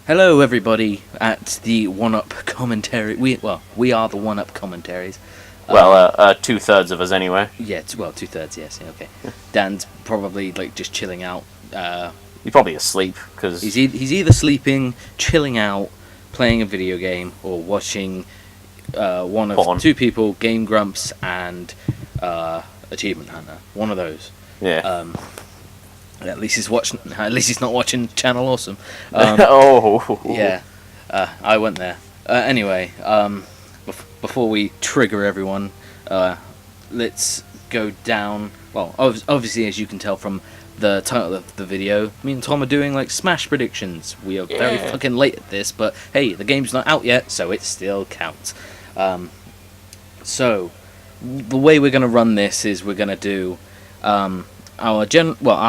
Hello, everybody, at the One-Up Commentary. We are the One-Up Commentaries. Two-thirds of us anyway. Yeah, two-thirds, yes, yeah, okay. Dan's probably, just chilling out. He's probably asleep, because... He's either sleeping, chilling out, playing a video game, or watching one of Porn. two people, Game Grumps and Achievement Hunter. One of those. Yeah. At least he's watching. At least he's not watching Channel Awesome. Oh. Yeah, I went there. Anyway, before we trigger everyone, let's go down. Well, obviously, as you can tell from the title of the video, me and Tom are doing Smash predictions. We are very fucking late at this, but hey, the game's not out yet, so it still counts. So the way we're gonna run this is we're gonna do I'll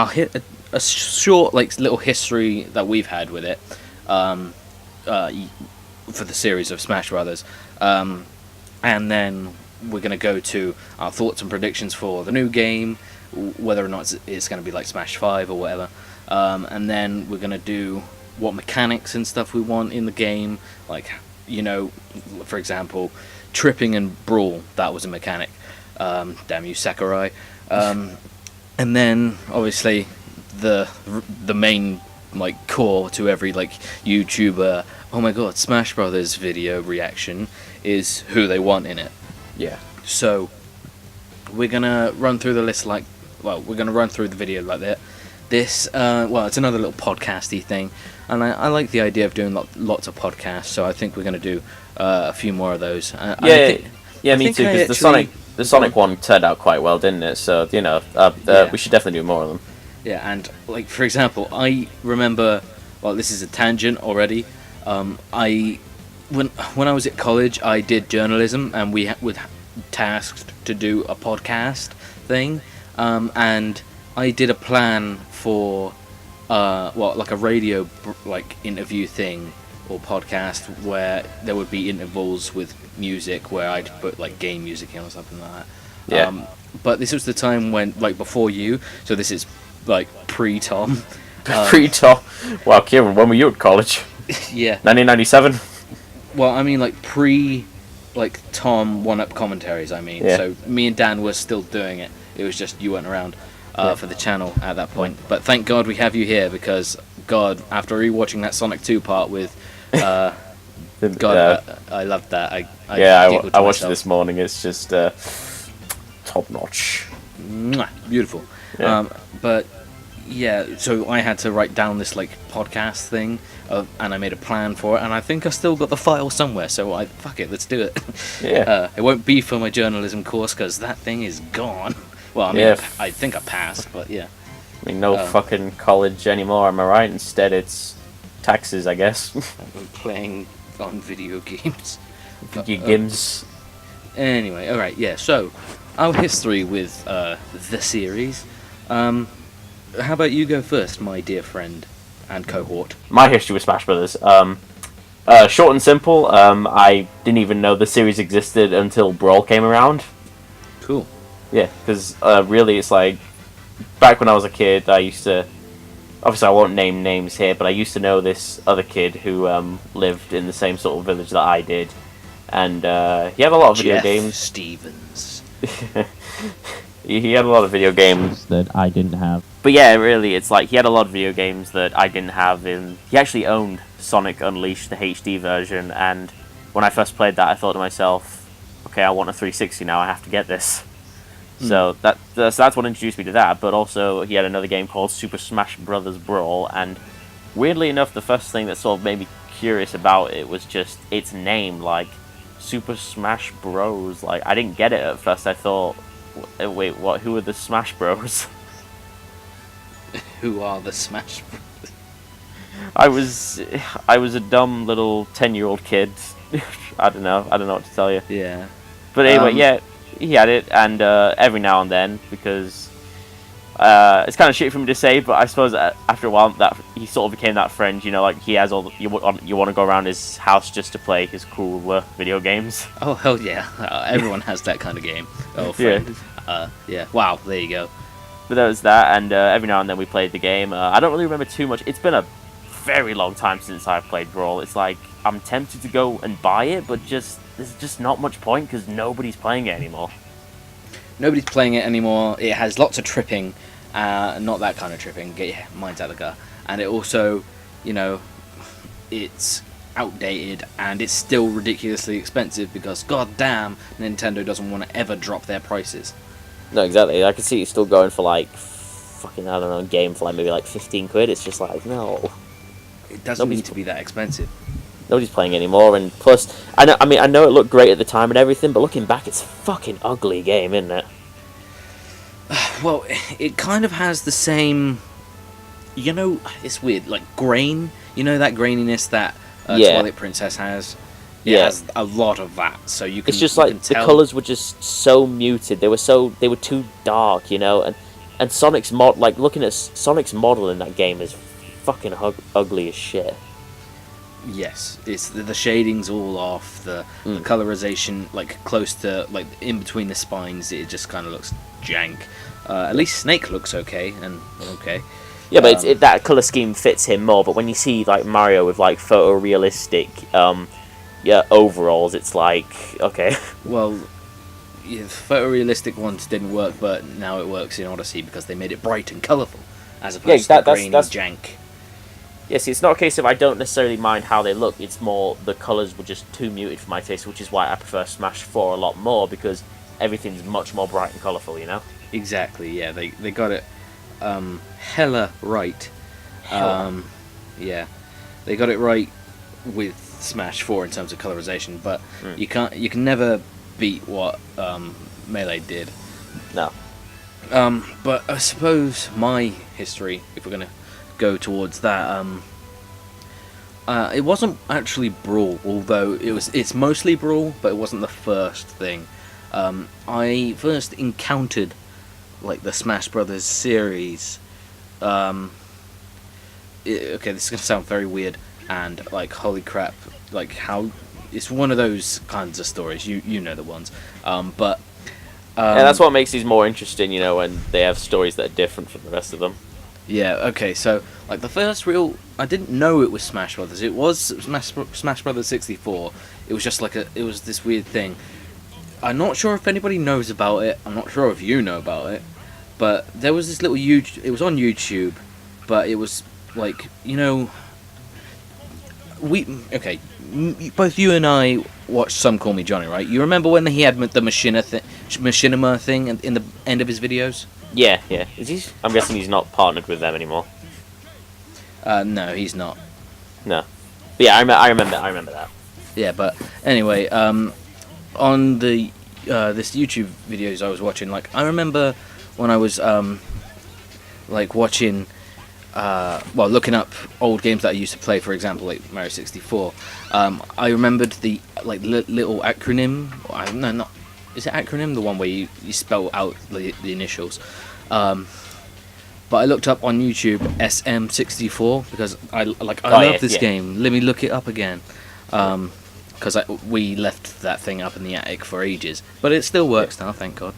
hit a short little history that we've had with it for the series of Smash Brothers, and then we're gonna go to our thoughts and predictions for the new game, whether or not it's gonna be like Smash 5 or whatever, and then we're gonna do what mechanics and stuff we want in the game, for example, tripping and brawl. That was a mechanic. Damn you, Sakurai. And then, obviously, the main core to every YouTuber, oh my god, Smash Brothers video reaction is who they want in it. Yeah. So we're gonna run through the list we're gonna run through the video like that. This it's another little podcasty thing, and I like the idea of doing lots of podcasts. So I think we're gonna do a few more of those. Me too. Because the Sonic one turned out quite well, didn't it? So we should definitely do more of them. Yeah, and for example, I remember. Well, this is a tangent already. When I was at college, I did journalism, and we were tasked to do a podcast thing, and I did a plan for a radio interview thing or podcast where there would be intervals with music where I'd put game music in or something like that. Yeah. But this was the time when before you, so this is pre-Tom. Pre-Tom. Wow, Keiran, when were you at college? Yeah. 1997. Well, I mean pre Tom One-Up Commentaries. I mean, yeah. So me and Dan were still doing it. It was just you weren't around for the channel at that point. But thank God we have you here because God, after rewatching that Sonic 2 part with. I loved that. I watched it this morning. It's just top notch. Beautiful. Yeah. But yeah, so I had to write down this podcast thing, and I made a plan for it, and I think I still got the file somewhere. So fuck it, let's do it. Yeah. It won't be for my journalism course because that thing is gone. Well, I mean, I think I passed, but yeah. I mean, no fucking college anymore. Am I right? Instead, it's taxes, I guess. I'm playing on video games. Video games. Anyway, alright, yeah, so, our history with the series. How about you go first, my dear friend and cohort? My history with Smash Brothers. Short and simple, I didn't even know the series existed until Brawl came around. Cool. Yeah, because really it's back when I was a kid, I used to... Obviously, I won't name names here, but I used to know this other kid who lived in the same sort of village that I did, and he had a lot of video games. Stevens. He had a lot of video games that I didn't have. But yeah, really, it's he had a lot of video games that I didn't have. He actually owned Sonic Unleashed, the HD version, and when I first played that, I thought to myself, okay, I want a 360 now, I have to get this. So that's what introduced me to that, but also he had another game called Super Smash Brothers Brawl, and weirdly enough, the first thing that sort of made me curious about it was just its name, Super Smash Bros. I didn't get it at first. I thought, wait, what? Who are the Smash Bros? Who are the Smash Bros? I was a dumb little 10-year-old kid. I don't know what to tell you. Yeah. But anyway, yeah. He had it, and every now and then, because it's kind of shit for me to say, but I suppose after a while that he sort of became that friend. He has all you want to go around his house just to play his cool video games. Oh hell yeah! Everyone has that kind of game. Oh friend. Yeah. Wow. There you go. But there was that, and every now and then we played the game. I don't really remember too much. It's been a very long time since I've played Brawl. It's like I'm tempted to go and buy it, but there's just not much point because nobody's playing it anymore. Nobody's playing it anymore. It has lots of tripping, not that kind of tripping. Get your minds out of the gutter. And it also, it's outdated and it's still ridiculously expensive because goddamn Nintendo doesn't want to ever drop their prices. No, exactly. I can see it still going for like fucking, I don't know, a game for like maybe like 15 quid. It's just like, no. It doesn't need to be that expensive. Nobody's playing anymore, and plus, I know it looked great at the time and everything, but looking back, it's a fucking ugly game, isn't it? Well, it kind of has the same, it's weird, like grain, that graininess that Twilight Princess has. It has a lot of that, so you can. It's just like the colours were just so muted. They were too dark, and Sonic's looking at Sonic's model in that game is fucking ugly as shit. Yes, it's the shading's all off. The colorization, like close to, like in between the spines, it just kind of looks jank. At least Snake looks okay. Yeah, but that color scheme fits him more. But when you see like Mario with like photorealistic, overalls, it's like okay. Well, the photorealistic ones didn't work, but now it works in Odyssey because they made it bright and colorful, as opposed to grainy jank. Yes, it's not a case of I don't necessarily mind how they look, it's more the colours were just too muted for my taste, which is why I prefer Smash 4 a lot more, because everything's much more bright and colourful, Exactly, yeah, they got it hella right. Yeah, they got it right with Smash 4 in terms of colorization, but you can never beat what Melee did. No. But I suppose my history, if we're going to go towards that, it wasn't actually Brawl, although it's mostly Brawl, but it wasn't the first thing. I first encountered like the Smash Brothers series. Okay, this is gonna sound very weird and like holy crap, like how it's one of those kinds of stories, you know the ones, but that's what makes these more interesting, when they have stories that are different from the rest of them. Yeah, okay, so, like, the first real... I didn't know it was Smash Brothers. It was Smash Brothers 64. It was just like it was this weird thing. I'm not sure if anybody knows about it. I'm not sure if you know about it. But there was this little it was on YouTube, but it was, like, Okay, both you and I watched Some Call Me Johnny, right? You remember when he had the machinima thing in the end of his videos? Yeah. I'm guessing he's not partnered with them anymore. No, he's not. No. But yeah, I remember that. Yeah, but anyway, on the this YouTube videos I was watching, like I remember when I was watching, looking up old games that I used to play, for example, like Mario 64. I remembered the little acronym. No, not. Is it acronym? The one where you spell out the initials. But I looked up on YouTube SM64 because I love this game. Let me look it up again. Because we left that thing up in the attic for ages, but it still works now, thank God.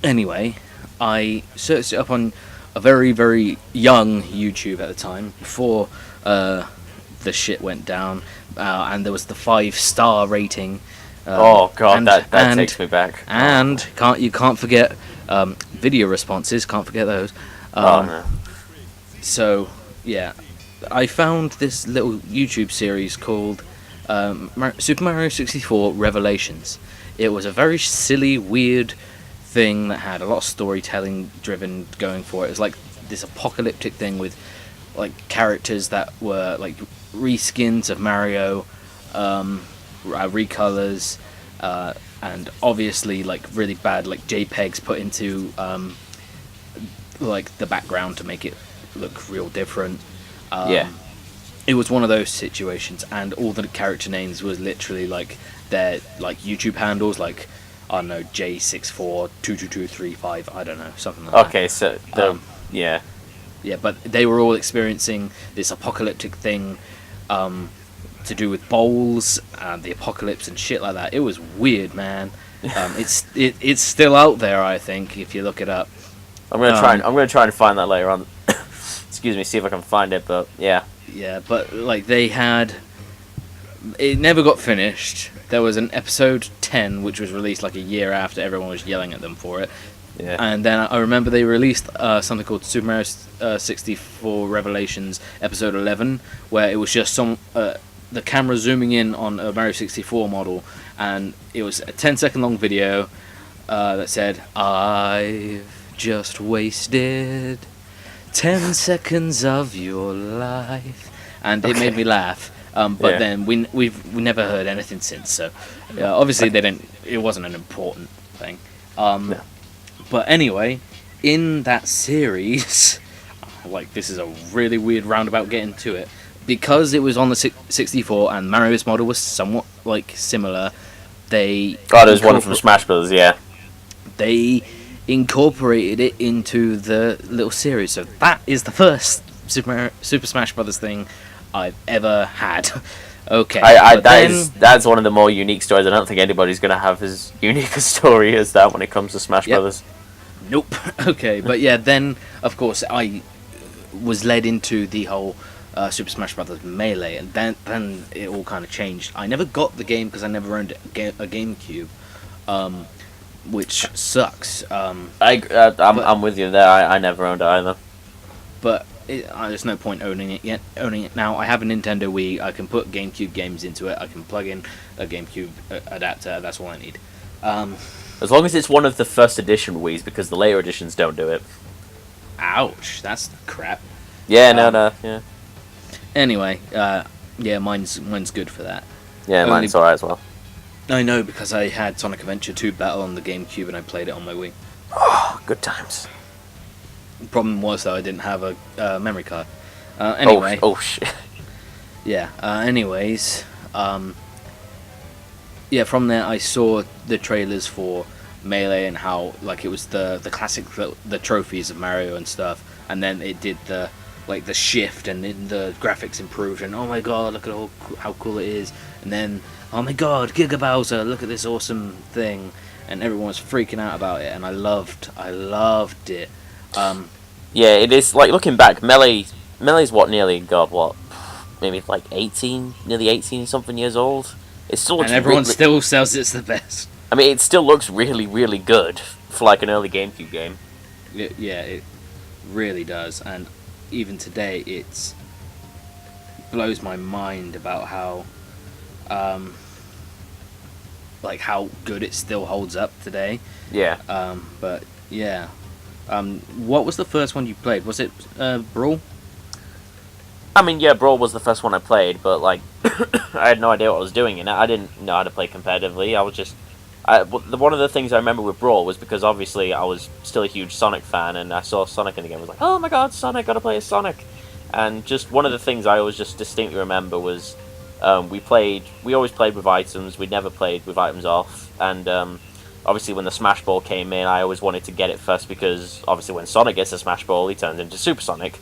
Anyway, I searched it up on a very, very young YouTube at the time, before the shit went down, and there was the 5-star rating. Oh god, that takes me back. And you can't forget video responses. Can't forget those. No. So yeah, I found this little YouTube series called Super Mario 64 Revelations. It was a very silly, weird thing that had a lot of storytelling driven going for it. It was like this apocalyptic thing with like characters that were like reskins of Mario. Recolors, and obviously like really bad like JPEGs put into like the background to make it look real different. It was one of those situations, and all the character names was literally like their like YouTube handles, like I don't know, J64222235, I don't know, something like that. Okay, so yeah, but they were all experiencing this apocalyptic thing. To do with bowls and the apocalypse and shit like that. It was weird, man. It's still out there, I think, if you look it up. I'm gonna try and find that later on. Excuse excuse me, see if I can find it, but yeah. Yeah, but like they had, it never got finished. There was an episode 10 which was released like a year after everyone was yelling at them for it. Yeah. And then I remember they released something called Super Mario 64 Revelations Episode 11, where it was just the camera zooming in on a Mario 64 model, and it was a 10-second long video that said, "I've just wasted 10 seconds of your life," and it made me laugh. But then we never heard anything since. So obviously it wasn't an important thing. No. But anyway, in that series, like this is a really weird roundabout getting to it, because it was on the 64 and Mario's model was somewhat like similar. There's one from Smash Bros. Yeah. They incorporated it into the little series, so that is the first Super Smash Brothers thing I've ever had. Okay, that's one of the more unique stories. I don't think anybody's going to have as unique a story as that when it comes to Smash Brothers. Nope. Okay, but yeah, then of course I was led into the whole Super Smash Brothers Melee, and then it all kind of changed. I never got the game because I never owned a GameCube, which sucks. I'm with you there. I never owned it either. But there's no point owning it now. I have a Nintendo Wii. I can put GameCube games into it. I can plug in a GameCube adapter. That's all I need. As long as it's one of the first edition Wii's, because the later editions don't do it. Ouch, that's crap. Yeah, yeah. Anyway, yeah, mine's good for that. Yeah, mine's alright as well. I know, because I had Sonic Adventure 2 Battle on the GameCube and I played it on my Wii. Oh, good times. The problem was, though, I didn't have a memory card. Anyway. Oh shit. Yeah, anyways, yeah, from there I saw the trailers for Melee and how, like, it was the classic, the trophies of Mario and stuff, and then it did the shift, and then the graphics improved, and oh my god, look at how cool it is, and then, oh my god, Giga Bowser, look at this awesome thing, and everyone was freaking out about it, and I loved it. Yeah, it is, like, looking back, Melee's what, maybe like 18, nearly 18 something years old. It still looks, and everyone still says it's the best. I mean, it still looks really, really good for like an early GameCube game. Yeah, it really does, and even today it blows my mind about how like how good it still holds up today. Yeah. But yeah. What was the first one you played? Was it Brawl? I mean, yeah, Brawl was the first one I played, but like I had no idea what I was doing in it. I didn't know how to play competitively. I was just one of the things I remember with Brawl was because obviously I was still a huge Sonic fan, and I saw Sonic in the game. I was like, oh my god, Sonic, gotta play as Sonic. And just one of the things I always just distinctly remember was we always played with items. We never played with items off. And obviously when the Smash Ball came in, I always wanted to get it first because obviously when Sonic gets a Smash Ball, he turns into Super Sonic.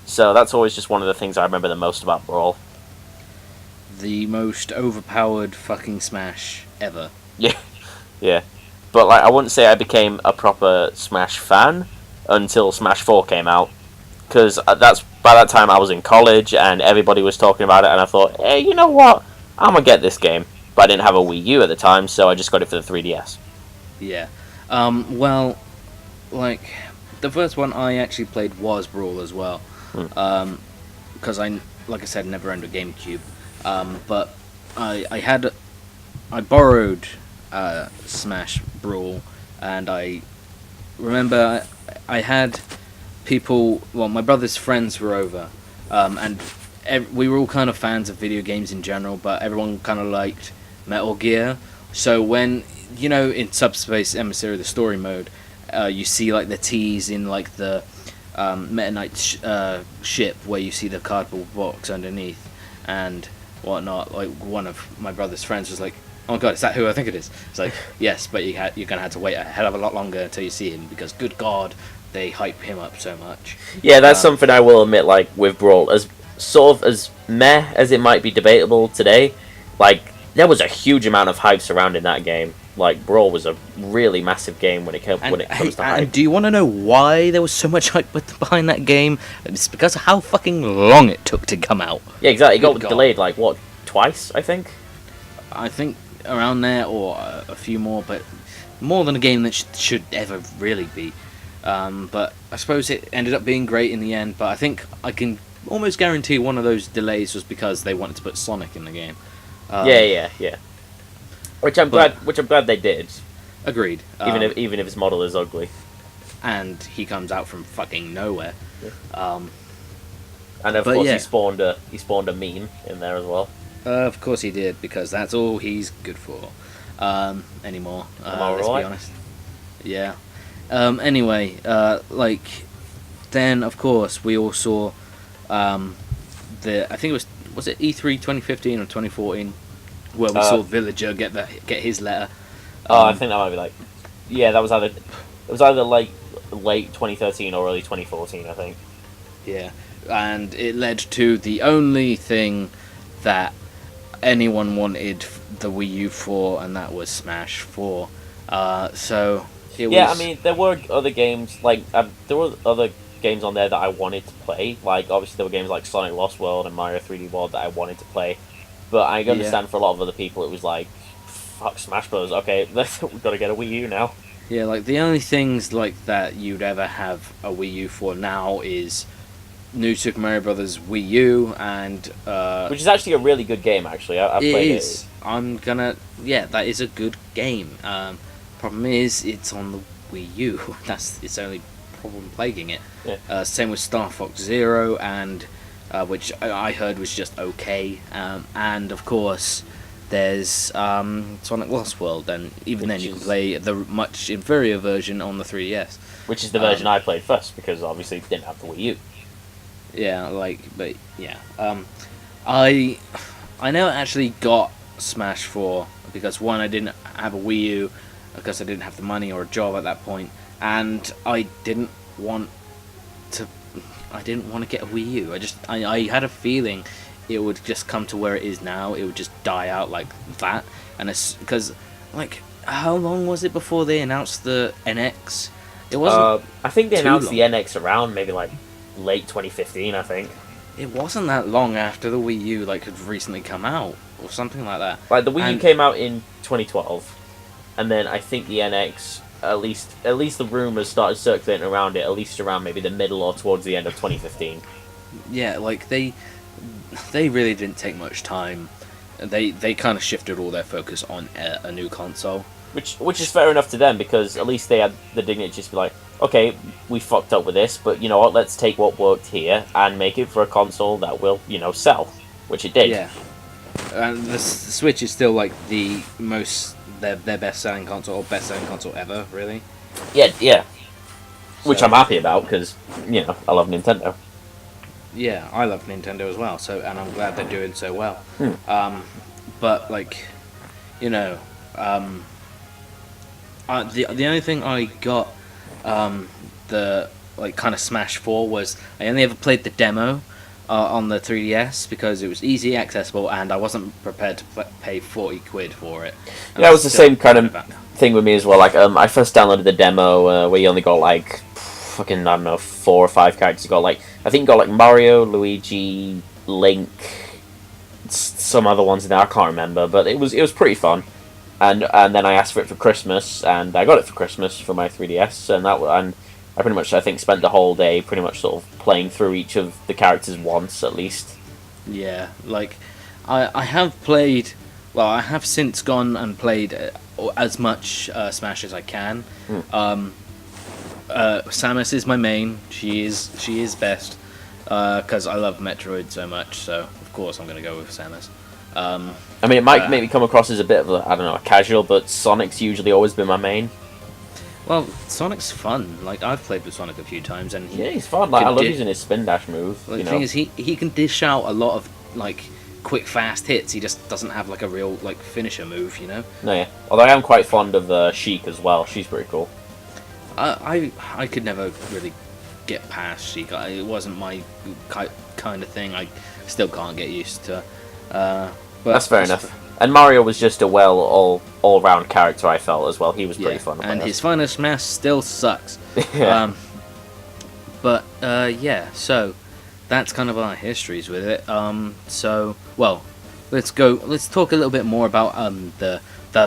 So that's always just one of the things I remember the most about Brawl. The most overpowered fucking Smash ever. Yeah, yeah. But like, I wouldn't say I became a proper Smash fan until Smash 4 came out. Because by that time I was in college and everybody was talking about it, and I thought, hey, you know what? I'm going to get this game. But I didn't have a Wii U at the time, so I just got it for the 3DS. Yeah. Well, like, the first one I actually played was Brawl as well. Because like I said, never owned a GameCube. But I borrowed Smash Brawl, and I remember I had people, well, my brother's friends were over, and we were all kind of fans of video games in general, but everyone kind of liked Metal Gear. So when, you know, in Subspace Emissary, the story mode, you see like the T's in like the Meta Knight ship, where you see the cardboard box underneath and whatnot. Like, one of my brother's friends was like, oh my god, is that who I think it is? It's like, yes, but you're gonna have to wait a hell of a lot longer until you see him, because good god, they hype him up so much. Yeah, that's something I will admit, like, with Brawl, as sort of as meh as it might be debatable today, like, there was a huge amount of hype surrounding that game. like Brawl was a really massive game when it comes to hype. And do you want to know why there was so much hype behind that game? It's because of how fucking long it took to come out. Yeah, exactly. It got Good God. delayed like what, twice, I think. I think around there, or a few more, but more than a game that should ever really be. But I suppose it ended up being great in the end. But I think I can almost guarantee one of those delays was because they wanted to put Sonic in the game. Yeah. Which I'm glad they did. Agreed. Even if his model is ugly. And he comes out from fucking nowhere. Yeah. And of course he spawned a meme in there as well. Of course he did, because that's all he's good for anymore. Let's be honest. Yeah. Anyway, then of course we all saw I think it was it E3 2015 or 2014 where we saw Villager get his letter. I think that might be that was either like late 2013 or early 2014, I think. Yeah, and it led to the only thing that anyone wanted the Wii U for, and that was Smash 4. So it was... Yeah, I mean, there were other games, there were other games on there that I wanted to play. Like, obviously there were games like Sonic Lost World and Mario 3D World that I wanted to play. But I understand for a lot of other people it was like, fuck Smash Bros. Okay, we've got to get a Wii U now. Yeah, like, the only things like that you'd ever have a Wii U for now is New Super Mario Brothers Wii U and... which is actually a really good game, actually. I played it. That is a good game. Problem is, it's on the Wii U. That's its only problem plaguing it. Yeah. Same with Star Fox Zero, and which I heard was just okay. And of course, there's Sonic Lost World, and even then you can play the much inferior version on the 3DS. Which is the version I played first, because obviously it didn't have the Wii U. Yeah, I never actually got Smash 4 because one, I didn't have a Wii U because I didn't have the money or a job at that point, and I didn't want to get a Wii U. I had a feeling it would just come to where it is now. It would just die out like that, and it's because how long was it before they announced the NX? It wasn't. I think they announced the NX around maybe late 2015, I think. It wasn't that long after the Wii U had recently come out or something like that. The Wii U came out in 2012, and then I think the NX, at least the rumors started circulating around it at least around maybe the middle or towards the end of 2015. Yeah, they really didn't take much time. They kind of shifted all their focus on a new console. Which is fair enough to them, because at least they had the dignity to just be like, okay, we fucked up with this, but you know what, let's take what worked here and make it for a console that will, sell. Which it did. Yeah. And the Switch is still the most, their best selling console, or best selling console ever, really. Yeah. Which I'm happy about, because, I love Nintendo. Yeah, I love Nintendo as well, and I'm glad they're doing so well. But, the only thing I got the kind of Smash 4 was I only ever played the demo on the 3DS because it was easy accessible and I wasn't prepared to pay 40 quid for it. Yeah, it was the same kind of thing with me as well. I first downloaded the demo where you only got fucking, I don't know, 4 or 5 characters. You got I think you got Mario, Luigi, Link, some other ones in there, I can't remember, but it was pretty fun. And then I asked for it for Christmas, and I got it for Christmas for my 3DS, and I pretty much, I think, spent the whole day pretty much sort of playing through each of the characters once, at least. Yeah, I have played, I have since gone and played as much Smash as I can. Samus is my main, she is best, because I love Metroid so much, so of course I'm going to go with Samus. I mean, it might maybe come across as a bit of a casual, but Sonic's usually always been my main. Well, Sonic's fun. I've played with Sonic a few times, and he's fun. I love using his spin dash move. The thing is, he can dish out a lot of quick, fast hits. He just doesn't have a real finisher move, No, yeah. Although I am quite fond of Sheik as well. She's pretty cool. I could never really get past Sheik. It wasn't my kind of thing. I still can't get used to. But that's fair enough. And Mario was just a all round character. I felt as well. He was pretty fun. And his final Smash still sucks. Yeah. Yeah. So that's kind of our histories with it. Let's talk a little bit more about the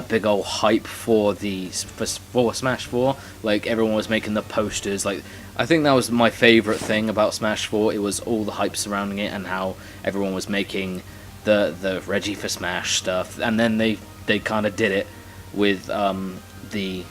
big old hype for Smash 4. Like, everyone was making the posters. Like, I think that was my favorite thing about Smash 4. It was all the hype surrounding it and how everyone was making the Reggie for Smash stuff. And then they kind of did it with the Mii's.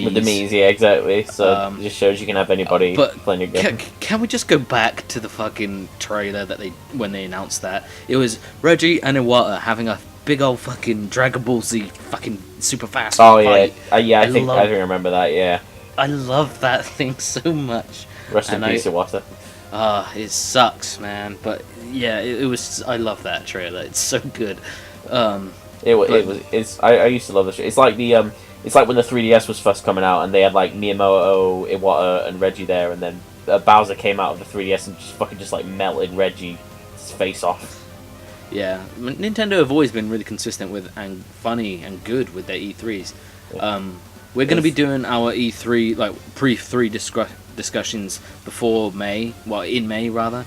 With the Mii's, yeah, exactly. So it just shows you can have anybody playing your game. Can we just go back to the fucking trailer when they announced that? It was Reggie and Iwata having a big old fucking Dragon Ball Z fucking super fast fight. I think I remember that, yeah. I love that thing so much. Rest in peace, Iwata. It sucks, man. But yeah, it was. I love that trailer. It's so good. I used to love this. It's like it's like when the 3DS was first coming out, and they had like Miyamoto, Iwata, and Reggie there, and then Bowser came out of the 3DS and just like melted Reggie's face off. Yeah, Nintendo have always been really consistent with and funny and good with their E3s. Yeah. We're going to be doing our E3 pre-3 discussions before May, in May rather.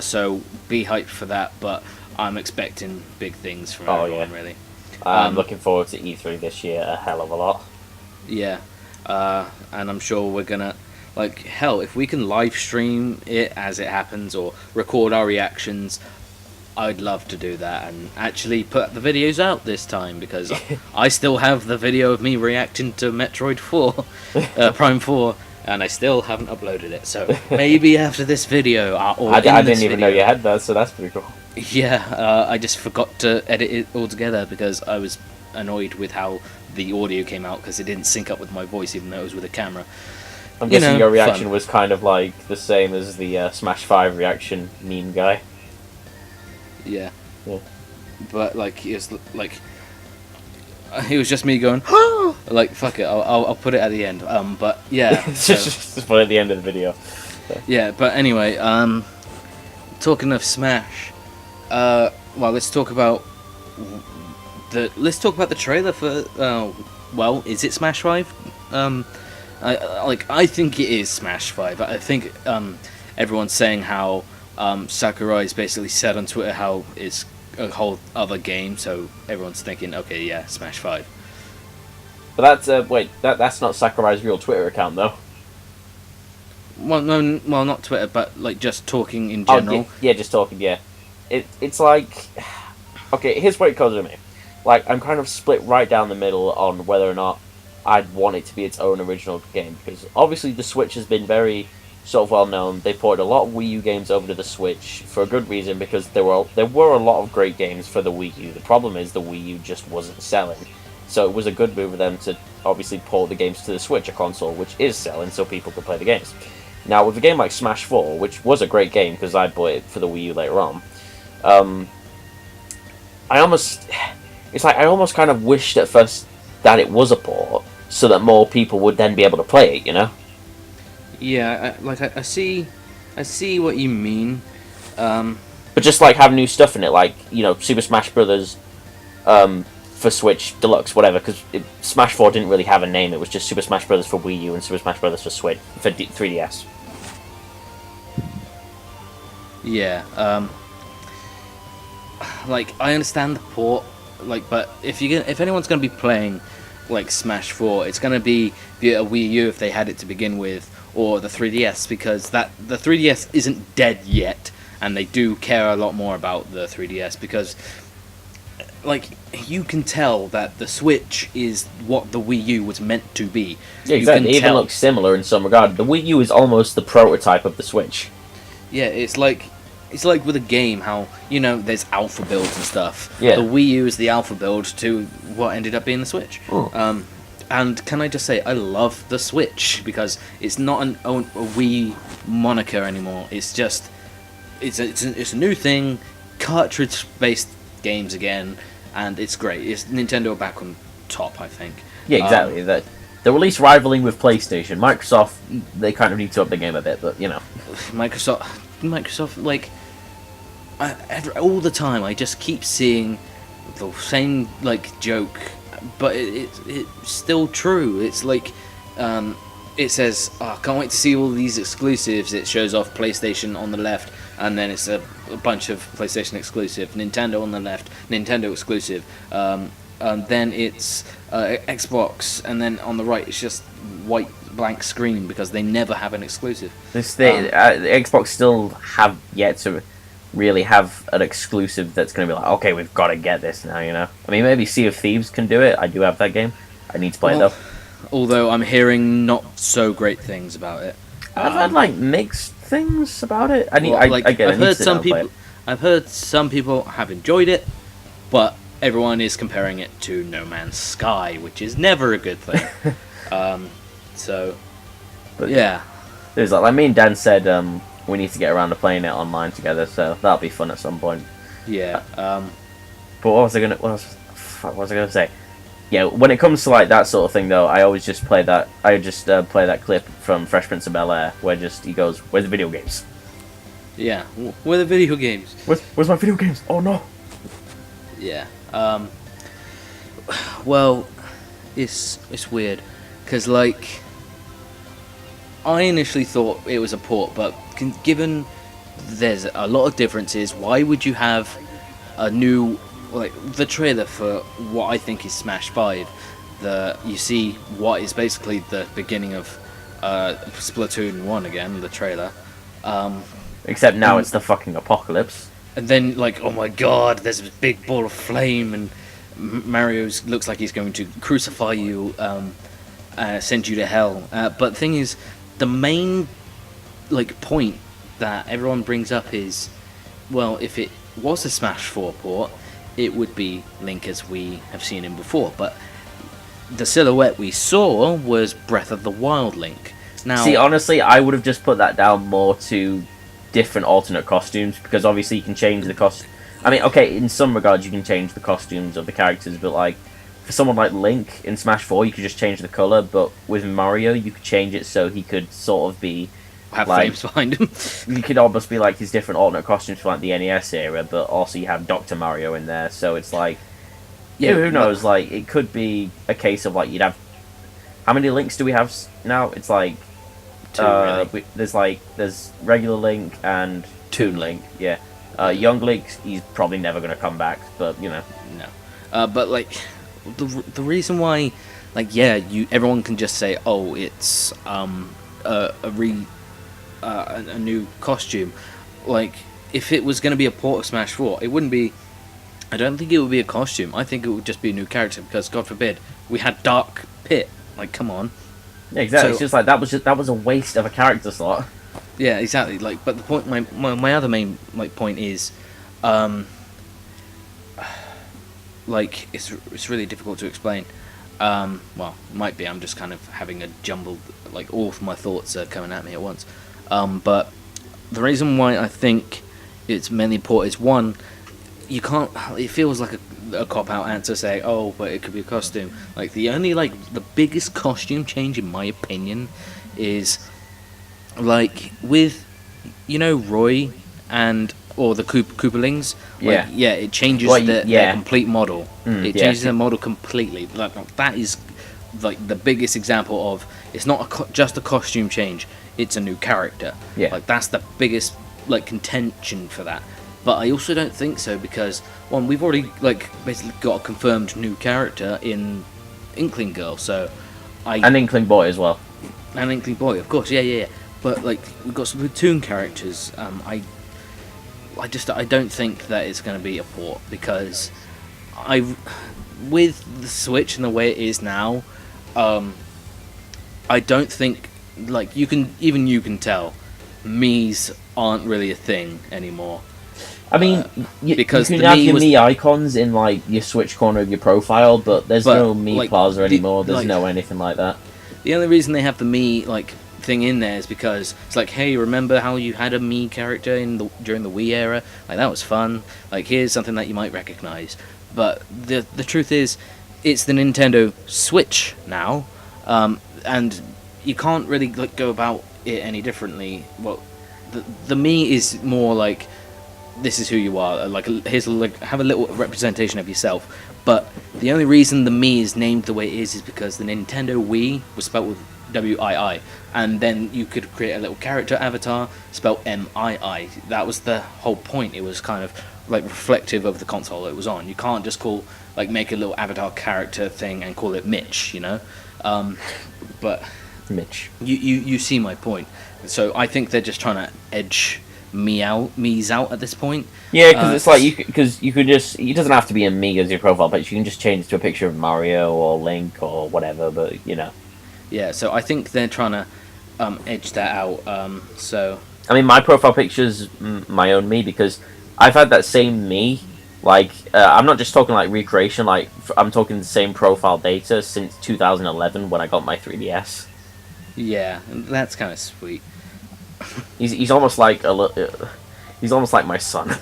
So be hyped for that. But I'm expecting big things from everyone, really. I'm looking forward to E3 this year a hell of a lot. Yeah, and I'm sure we're gonna if we can live stream it as it happens or record our reactions. I'd love to do that and actually put the videos out this time, because I still have the video of me reacting to Metroid 4, Prime 4, and I still haven't uploaded it. So maybe after this video, I didn't even know you had that, so that's pretty cool. Yeah, I just forgot to edit it all together because I was annoyed with how the audio came out, because it didn't sync up with my voice even though it was with a camera. I'm guessing your reaction was kind of like the same as the Smash 5 reaction meme guy. Yeah. But it was just me going, like, fuck it, I'll put it at the end. But yeah, just put it at the end of the video. Yeah, but anyway, talking of Smash, let's talk about the trailer for is it Smash 5? I think it is Smash 5. I think everyone's saying how Sakurai's basically said on Twitter how it's a whole other game, so everyone's thinking, okay, yeah, Smash 5. But that's that's not Sakurai's real Twitter account, though. Well, no, not Twitter, but just talking in general. Yeah, just talking. Yeah, it's like, okay, here's what it comes to me. I'm kind of split right down the middle on whether or not I'd want it to be its own original game, because obviously the Switch has been very sort of well known. They ported a lot of Wii U games over to the Switch for a good reason, because there were a lot of great games for the Wii U. The problem is the Wii U just wasn't selling, so it was a good move for them to obviously port the games to the Switch, a console which is selling, so people could play the games. Now with a game like Smash 4, which was a great game because I bought it for the Wii U later on, I almost kind of wished at first that it was a port, so that more people would then be able to play it, you know? Yeah, I see what you mean. But just have new stuff in it, Super Smash Brothers for Switch Deluxe, whatever, because Smash 4 didn't really have a name. It was just Super Smash Brothers for Wii U and Super Smash Brothers for 3DS. Yeah, I understand the port, but if anyone's gonna be playing Smash 4, it's gonna be via a Wii U if they had it to begin with, or the 3DS, because the 3DS isn't dead yet, and they do care a lot more about the 3DS, because you can tell that the Switch is what the Wii U was meant to be. Yeah, exactly. It even looks similar in some regard. The Wii U is almost the prototype of the Switch. Yeah, it's like with a game, how there's alpha builds and stuff. Yeah. The Wii U is the alpha build to what ended up being the Switch. Oh. And can I just say, I love the Switch, because it's not a Wii moniker anymore. It's just it's a new thing, cartridge-based games again, and it's great. It's Nintendo back on top, I think. Yeah, exactly. The release rivaling with PlayStation. Microsoft, they kind of need to up the game a bit, but Microsoft, all the time, I just keep seeing the same like joke, but it's still true. It's like it says, oh, can't wait to see all these exclusives. It shows off PlayStation on the left, and then it's a bunch of PlayStation exclusive. Nintendo on the left, Nintendo exclusive. And then it's Xbox, and then on the right it's just white blank screen because they never have an exclusive. The Xbox still have yet to really have an exclusive that's going to be like, okay, we've got to get this now, you know? I mean, maybe Sea of Thieves can do it. I do have that game. I need to play it, though. Although I'm hearing not so great things about it. I've heard, like, mixed things about it. I've heard some people have enjoyed it, but everyone is comparing it to No Man's Sky, which is never a good thing. But yeah. There's like me and Dan said we need to get around to playing it online together, so that'll be fun at some point. Yeah. But what was I gonna say? Yeah, when it comes to like that sort of thing, though, I always just play that. I just play that clip from Fresh Prince of Bel-Air where he goes, "Where's the video games?" Yeah, where are the video games? Where's my video games? Oh no. Yeah. Well, it's weird because like I initially thought it was a port, but given there's a lot of differences, why would you have a new, like, the trailer for what I think is Smash 5? You see what is basically the beginning of Splatoon 1 again, the trailer. Except now it's the fucking apocalypse. And then, like, oh my god, there's a big ball of flame, and Mario looks like he's going to crucify you, send you to hell. But the thing is, the main, like, point that everyone brings up is, well, if it was a Smash 4 port, it would be Link as we have seen him before. But the silhouette we saw was Breath of the Wild Link. Now, see, honestly, I would have just put that down more to different alternate costumes, because obviously you can change the costume. I mean, okay, in some regards you can change the costumes of the characters, but like for someone like Link in Smash 4, you could just change the color. But with Mario, you could change it so he could sort of be have like, flames behind him. You could almost be like his different alternate costumes for like the NES era, but also you have Dr. Mario in there, so it's like, yeah, who knows? Like, it could be a case of like you'd have, how many Links do we have now? It's like two, really. There's regular Link and Toon Link. Yeah, Young Link, he's probably never going to come back, but you know. No, but like the reason why, like, yeah, everyone can just say, oh, it's a new costume. Like, if it was going to be a port of Smash 4, it wouldn't be. I don't think it would be a costume. I think it would just be a new character, because God forbid we had Dark Pit. Like, come on. Yeah, exactly. So, it's just like that was a waste of a character slot. Yeah, exactly. Like, but the point, my other main point is, like, it's really difficult to explain. Well, it might be. I'm just kind of having a jumbled, like, all of my thoughts are coming at me at once. But the reason why I think it's mainly port is, one, you can't. It feels like a cop-out answer saying, oh, but it could be a costume. Like, the biggest costume change, in my opinion, is, like, with, you know, Roy or the Koopalings. Like, yeah, it changes their complete model. It changes their model completely. Like, that is, like, the biggest example of, it's not just a costume change, it's a new character. Yeah. Like, that's the biggest, like, contention for that. But I also don't think so, because, one, we've already, like, basically got a confirmed new character in Inkling Girl, so and Inkling Boy as well. And Inkling Boy, of course, yeah. But, like, we've got some Splatoon characters. I don't think that it's going to be a port, because with the Switch and the way it is now, I don't think, like, you can tell, Mii's aren't really a thing anymore. I mean, because you can have your Mii icons in, like, your Switch corner of your profile, but there's no Mii, like, Plaza anymore. There's no anything like that. The only reason they have the Mii, like, thing in there is because it's like, hey, remember how you had a Mii character during the Wii era? Like, that was fun. Like, here's something that you might recognize. But the truth is, it's the Nintendo Switch now, and you can't really, like, go about it any differently. Well, the Mii is more like this is who you are. Like, here's have a little representation of yourself. But the only reason the Mii is named the way it is because the Nintendo Wii was spelled with WII, and then you could create a little character avatar spelled MII. That was the whole point. It was kind of like reflective of the console it was on. You can't just make a little avatar character thing and call it Mitch, you know. But Mitch, you see my point. So I think they're just trying to edge Mii's out at this point. Yeah, because it's like you could just, it doesn't have to be a Mii as your profile picture. You can just change it to a picture of Mario or Link or whatever. But you know. Yeah, so I think they're trying to edge that out. So I mean, my profile picture's my own Mii because I've had that same Mii. Like, I'm not just talking like recreation. Like, I'm talking the same profile data since 2011 when I got my 3DS. Yeah, that's kind of sweet. He's almost like he's almost like my son.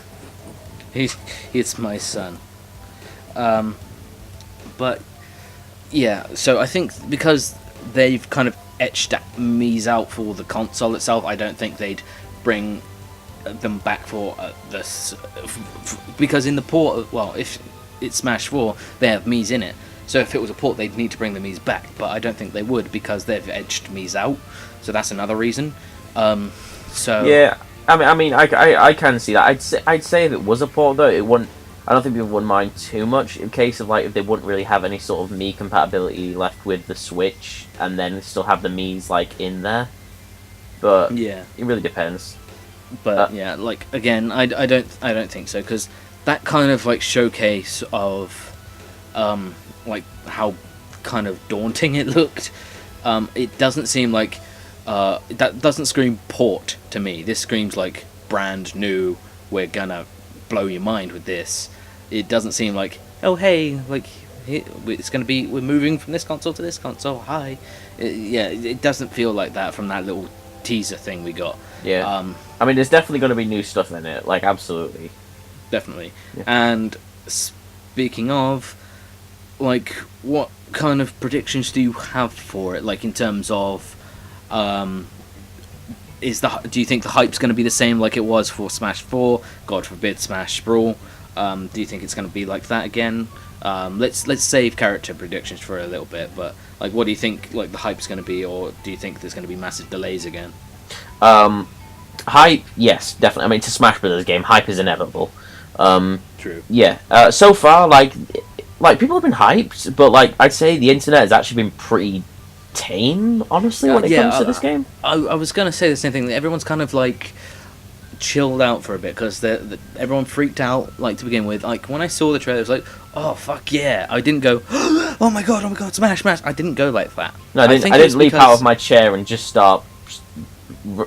It's my son. But yeah, so I think because they've kind of etched Mii's out for the console itself, I don't think they'd bring them back for this, because in the port, well, if it's Smash 4, they have Mii's in it. So if it was a port, they'd need to bring the Mii's back, but I don't think they would because they've edged Mii's out. So that's another reason. So yeah, I mean, I can see that. I'd say if it was a port though, it wouldn't. I don't think people would mind too much in case of like if they wouldn't really have any sort of Mii compatibility left with the Switch, and then still have the Mii's like in there. But yeah, it really depends. But yeah, like again, I don't think so, because that kind of like showcase of like how kind of daunting it looked. It doesn't seem like that doesn't scream port to me. This screams like brand new. We're gonna blow your mind with this. It doesn't seem like, oh hey, like it's gonna be, we're moving from this console to this console. Hi, it doesn't feel like that from that little teaser thing we got. Yeah. I mean, there's definitely going to be new stuff in it. Like, absolutely. Definitely. Yeah. And speaking of, like, what kind of predictions do you have for it? Like, in terms of, do you think the hype's going to be the same like it was for Smash 4? God forbid Smash Brawl. Do you think it's going to be like that again? Let's save character predictions for a little bit, but like, what do you think like the hype's going to be, or do you think there's going to be massive delays again? Hype, yes, definitely. I mean, it's a Smash Brothers game. Hype is inevitable. True. Yeah. So far, like people have been hyped, but like I'd say the internet has actually been pretty tame, honestly, when it comes to this game. I was gonna say the same thing. Everyone's kind of like chilled out for a bit because everyone freaked out like to begin with. Like when I saw the trailer, I was like, oh fuck yeah! I didn't go, oh my god, smash! I didn't go like that. No, I didn't leap out of my chair and just start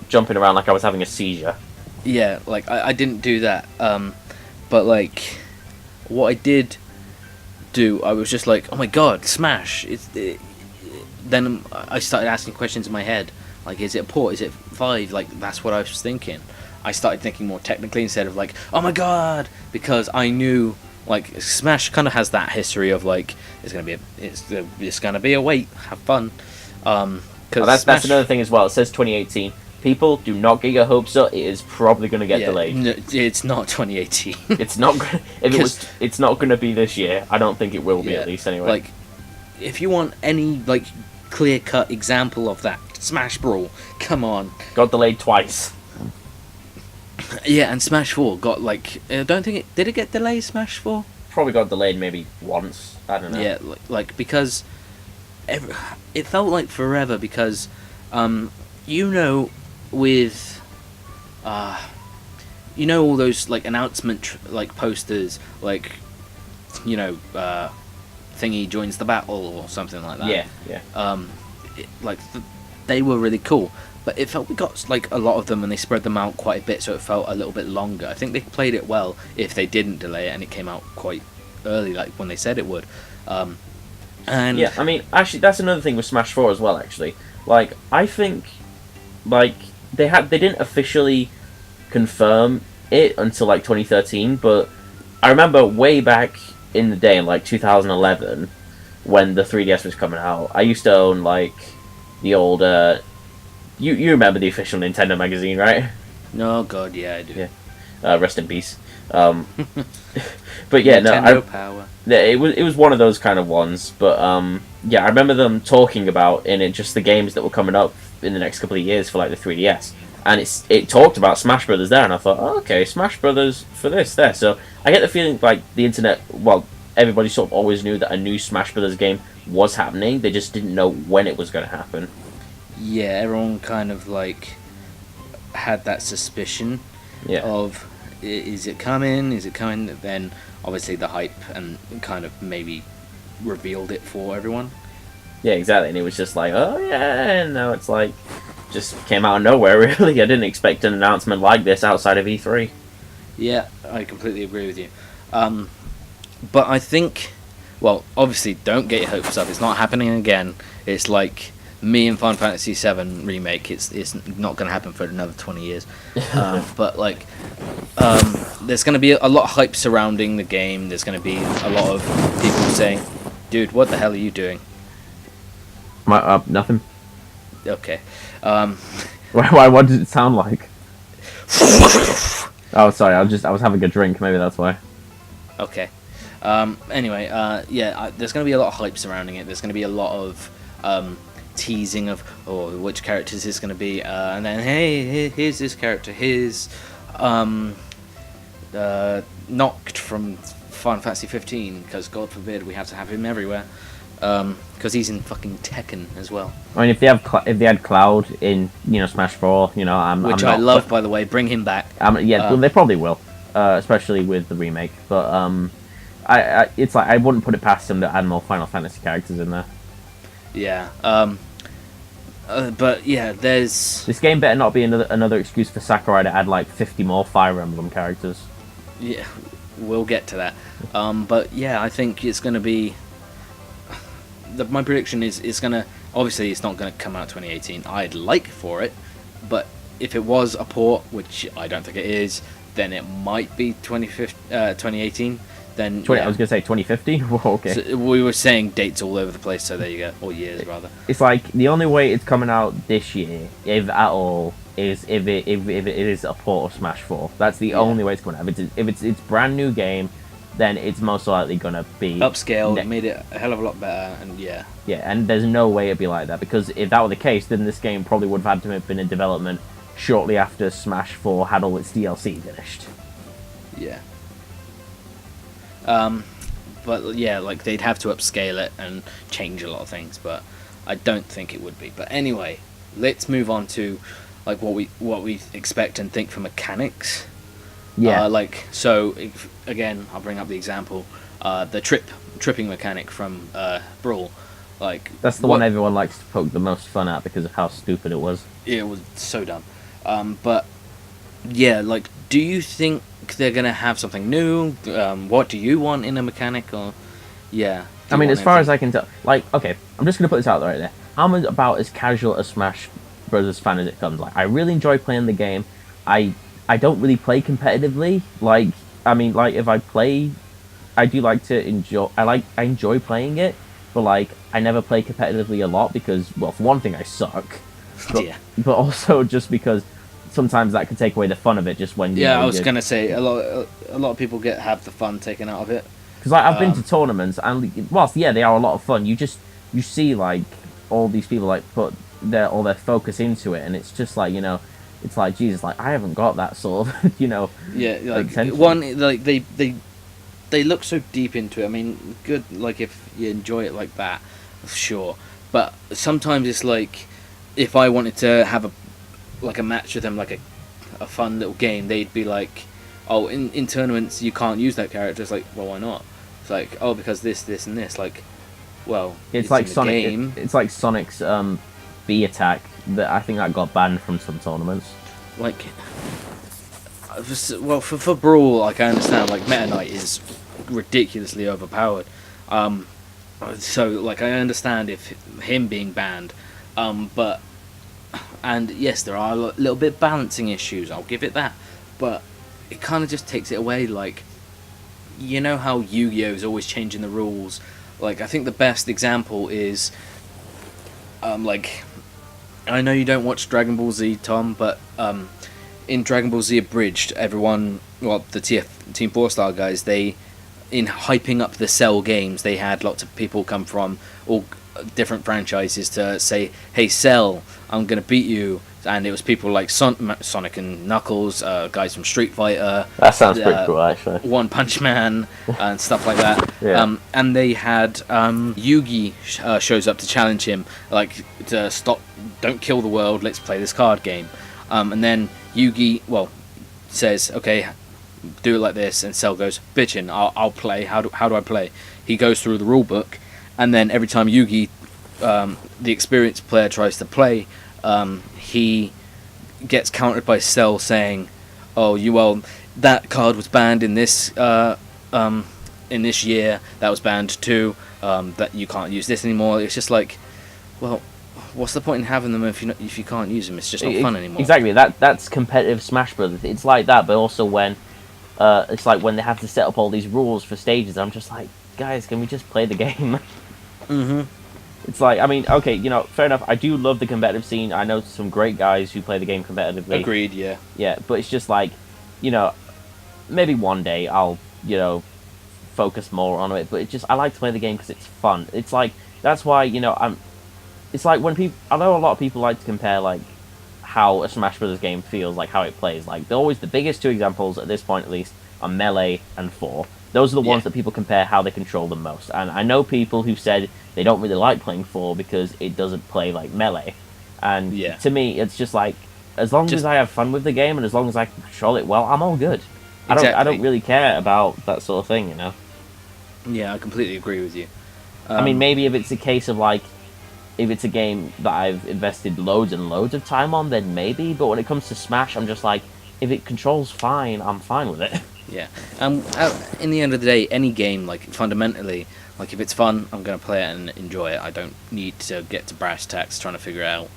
jumping around like I was having a seizure. Yeah, like I didn't do that. But like what I did do, I was just like, oh my god, Smash! Then I started asking questions in my head, like, is it a port? Is it 5? Like, that's what I was thinking. I started thinking more technically instead of like, oh my god, because I knew like Smash kind of has that history of like it's gonna be a wait, have fun. Because that's another thing as well. It says 2018. People, do not get your hopes up. It is probably going to get delayed. No, it's not 2018. It's not. It's not going to be this year. I don't think it will be, at least anyway. Like, if you want any like clear-cut example of that, Smash Brawl, come on. Got delayed twice. Yeah, and Smash 4 got like, I don't think did it get delayed, Smash 4? Probably got delayed maybe once. I don't know. Yeah, like because it felt like forever because with all those like announcement like posters, like thingy joins the battle or something like that. Yeah. They were really cool, but it felt we got like a lot of them and they spread them out quite a bit, so it felt a little bit longer. I think they played it well if they didn't delay it and it came out quite early, like when they said it would. And yeah, I mean, actually, that's another thing with Smash 4 as well. Actually, like I think, like they didn't officially confirm it until like 2013, but I remember way back in the day, in like 2011, when the 3DS was coming out, I used to own like the old. You remember the official Nintendo magazine, right? No, God, yeah, I do. Yeah. Rest in peace. But yeah, Nintendo power. Yeah, it was one of those kind of ones. But yeah, I remember them talking about in it just the games that were coming up in the next couple of years for like the 3DS, and it talked about Smash Brothers there, and I thought, oh, okay, Smash Brothers for this there. So I get the feeling like the internet, well, everybody sort of always knew that a new Smash Brothers game was happening. They just didn't know when it was going to happen. Yeah, everyone kind of like had that suspicion of is it coming? Is it coming? Then obviously the hype and kind of maybe revealed it for everyone. Yeah, exactly. And it was just like, oh yeah, and now it's like just came out of nowhere. Really, I didn't expect an announcement like this outside of E3. Yeah, I completely agree with you. But I think, well, obviously, don't get your hopes up. It's not happening again. It's like me and Final Fantasy VII Remake. It's not going to happen for another 20 years. But like, there's going to be a lot of hype surrounding the game. There's going to be a lot of people saying, "Dude, what the hell are you doing?" Nothing. Okay. Why? What does it sound like? Oh, sorry. I was having a drink. Maybe that's why. Okay. Anyway, yeah, there's going to be a lot of hype surrounding it. There's going to be a lot of teasing of, which characters is going to be, and then, hey, here's this character. Here's Noct from Final Fantasy 15, because God forbid we have to have him everywhere. Because he's in fucking Tekken as well. I mean, if they had Cloud in Smash 4, which I love, by the way, bring him back. Well, they probably will, especially with the remake. But it's like I wouldn't put it past them to add more Final Fantasy characters in there. Yeah. But yeah, there's this game better not be another excuse for Sakurai to add like 50 more Fire Emblem characters. Yeah, we'll get to that. But yeah, I think it's going to be. My prediction is it's gonna. Obviously, it's not gonna come out 2018. I'd like for it, but if it was a port, which I don't think it is, then it might be 2018. Then I was gonna say 2050. Okay. So we were saying dates all over the place, so there you go, or years rather. It's like the only way it's coming out this year, if at all, is if it is a port of Smash 4. That's the only way it's coming out. If it's brand new game, then it's most likely gonna be upscaled, made it a hell of a lot better, and yeah, and there's no way it'd be like that, because if that were the case, then this game probably would have had to have been in development shortly after Smash 4 had all its DLC finished. Yeah. But yeah, like they'd have to upscale it and change a lot of things, but I don't think it would be. But anyway, let's move on to like what we expect and think for mechanics. Yeah. Again, I'll bring up the example, the tripping mechanic from Brawl. Like that's the one everyone likes to poke the most fun at because of how stupid it was. It was so dumb. But yeah, like, do you think they're gonna have something new? What do you want in a mechanic? Or yeah. I mean, as far as I can tell, like, okay, I'm just gonna put this out right there. I'm about as casual a Smash Brothers fan as it comes. Like, I really enjoy playing the game. I don't really play competitively. Like, I mean, like, if I play, I do like to enjoy. I enjoy playing it, but like, I never play competitively a lot because, well, for one thing, I suck. But also just because sometimes that can take away the fun of it. Just when I was gonna say a lot of people have the fun taken out of it. Because like, I've been to tournaments and whilst they are a lot of fun, you see like all these people like put all their focus into it, and it's just like it's like Jesus, like I haven't got that sort of like one like they look so deep into it. I mean, good, like if you enjoy it like that, sure. But sometimes it's like if I wanted to have a match with them, like a fun little game, they'd be like, oh, in tournaments you can't use that character. It's like, well, why not? It's like, oh, because this and this. Like, well, it's like Sonic. Game. It's like Sonic's B attack that I think that got banned from some tournaments. Like, well, for Brawl, like I understand, like Meta Knight is ridiculously overpowered. So like I understand if him being banned, but. And yes, there are a little bit balancing issues, I'll give it that. But it kind of just takes it away, like, you know how Yu-Gi-Oh! Is always changing the rules? Like, I think the best example is, like, I know you don't watch Dragon Ball Z, Tom, but in Dragon Ball Z Abridged, everyone, well, the Team 4 Star guys, they, in hyping up the Cell games, they had lots of people come from all different franchises to say, "Hey Cell, I'm gonna beat you," and it was people like Sonic and Knuckles, guys from Street Fighter. That sounds pretty cool, actually. One Punch Man and stuff like that. Yeah. And they had Yugi shows up to challenge him, like, to stop, don't kill the world, let's play this card game. And then Yugi, well, says, "Okay, do it like this," and Cell goes, "Bitchin', I'll play. How do I play?" He goes through the rule book, and then every time Yugi, the experienced player, tries to play, he gets countered by Cell saying, "Oh, that card was banned in this year. That was banned too. That you can't use this anymore." It's just like, well, what's the point in having them if you can't use them? It's just not fun anymore. Exactly. That's competitive Smash Brothers. It's like that, but also when it's like when they have to set up all these rules for stages. I'm just like, guys, can we just play the game? Mm-hmm. It's like, I mean, okay, fair enough. I do love the competitive scene. I know some great guys who play the game competitively. Agreed. Yeah. Yeah, but it's just like, maybe one day I'll, focus more on it. But I like to play the game because it's fun. It's like, that's why, it's like when I know a lot of people like to compare, like, how a Smash Brothers game feels, like how it plays. Like, the biggest two examples, at this point at least, are Melee and 4. Those are the ones that people compare how they control them most. And I know people who said they don't really like playing 4 because it doesn't play like Melee. And to me, it's just like, as long as I have fun with the game and as long as I can control it well, I'm all good. Exactly. I don't really care about that sort of thing, Yeah, I completely agree with you. I mean, maybe if it's a case of, like, if it's a game that I've invested loads and loads of time on, then maybe. But when it comes to Smash, I'm just like, if it controls fine, I'm fine with it. Yeah. In the end of the day, any game, like, fundamentally, like, if it's fun, I'm going to play it and enjoy it. I don't need to get to brass tacks trying to figure it out,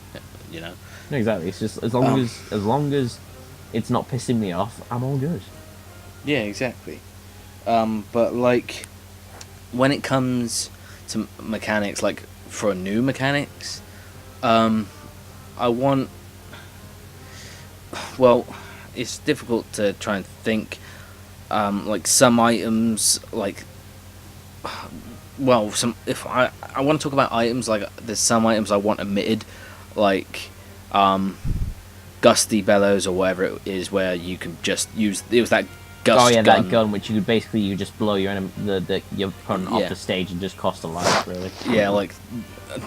Exactly. It's just, as long as it's not pissing me off, I'm all good. Yeah, exactly. But, like, when it comes to mechanics, like, for new mechanics, I want... Well, it's difficult to try and think, like, some items, like... Well, if I want to talk about items, like, there's some items I want omitted, like, Gusty Bellows or whatever it is, where you can just use... It was that Gust gun. That gun, which you just blow your opponent off the stage and just cost a life, really. Yeah, like,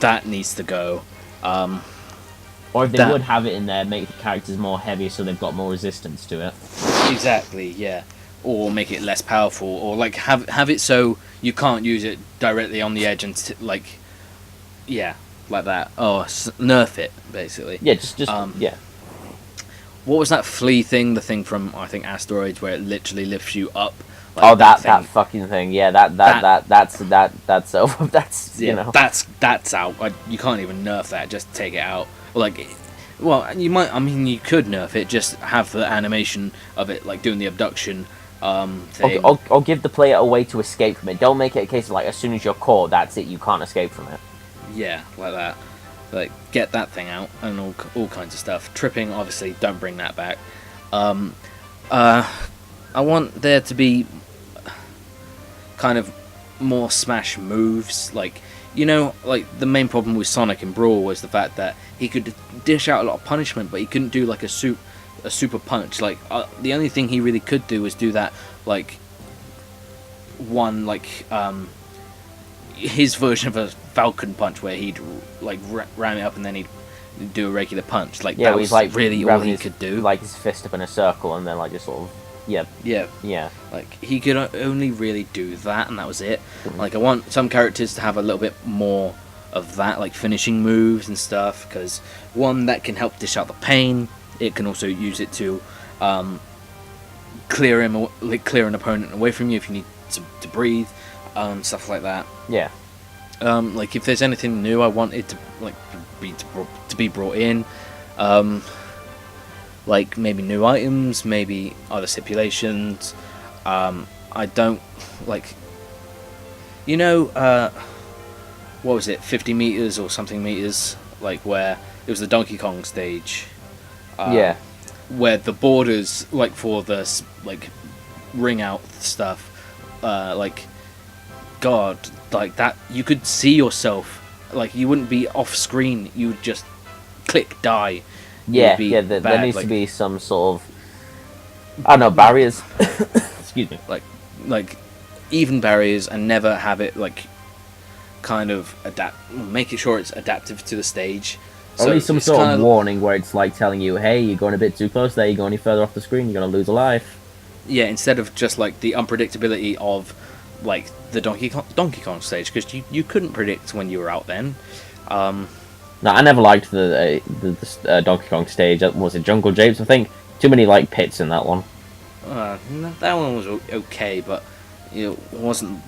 that needs to go. Or if they would have it in there, make the characters more heavy so they've got more resistance to it. Exactly, yeah. Or make it less powerful, or, like, have it so you can't use it directly on the edge and, like, like that. Oh, nerf it, basically. Yeah, just yeah. What was that flea thing? The thing from, I think, Asteroids, where it literally lifts you up. Like, that fucking thing. Yeah, that's over. That's that's out. You can't even nerf that. Just take it out. Like, well, you might. I mean, you could nerf it. Just have the animation of it, like doing the abduction thing. Or give the player a way to escape from it. Don't make it a case of, like, as soon as you're caught, that's it. You can't escape from it. Yeah, like that. Like, get that thing out and all kinds of stuff. Tripping, obviously, don't bring that back. I want there to be kind of more Smash moves. Like, like, the main problem with Sonic in Brawl was the fact that he could dish out a lot of punishment, but he couldn't do, like, a super punch. Like, the only thing he really could do was do that, like, one, like, his version of a Falcon punch where he'd, like, ram it up and then he'd do a regular punch. Like, that was, like, really all he could do. Like, his fist up in a circle and then, like, just sort of... Yeah. Like, he could only really do that, and that was it. Like, I want some characters to have a little bit more of that, like finishing moves and stuff, because one, that can help dish out the pain. It can also use it to clear an opponent away from you if you need to breathe, stuff like that. Yeah. Like, if there's anything new, I want it to, like, be brought in. Like, maybe new items, maybe other stipulations. I don't, like, what was it, 50 meters or something meters, like, where it was the Donkey Kong stage. Yeah. where the borders, like for the like ring out stuff, like God, like that, you could see yourself. Like you wouldn't be off screen. You would just click die. Yeah, yeah. There needs to be some sort of, I don't know, barriers. Excuse me. Like even barriers, and never have it like kind of make it sure it's adaptive to the stage. Or at least some sort of warning where it's like telling you, hey, you're going a bit too close there, you go any further off the screen, you're going to lose a life. Yeah, instead of just like the unpredictability of like the Donkey Kong stage, because you couldn't predict when you were out then. No, I never liked the Donkey Kong stage. Was it Jungle Japes? I think too many like pits in that one. That one was okay, but it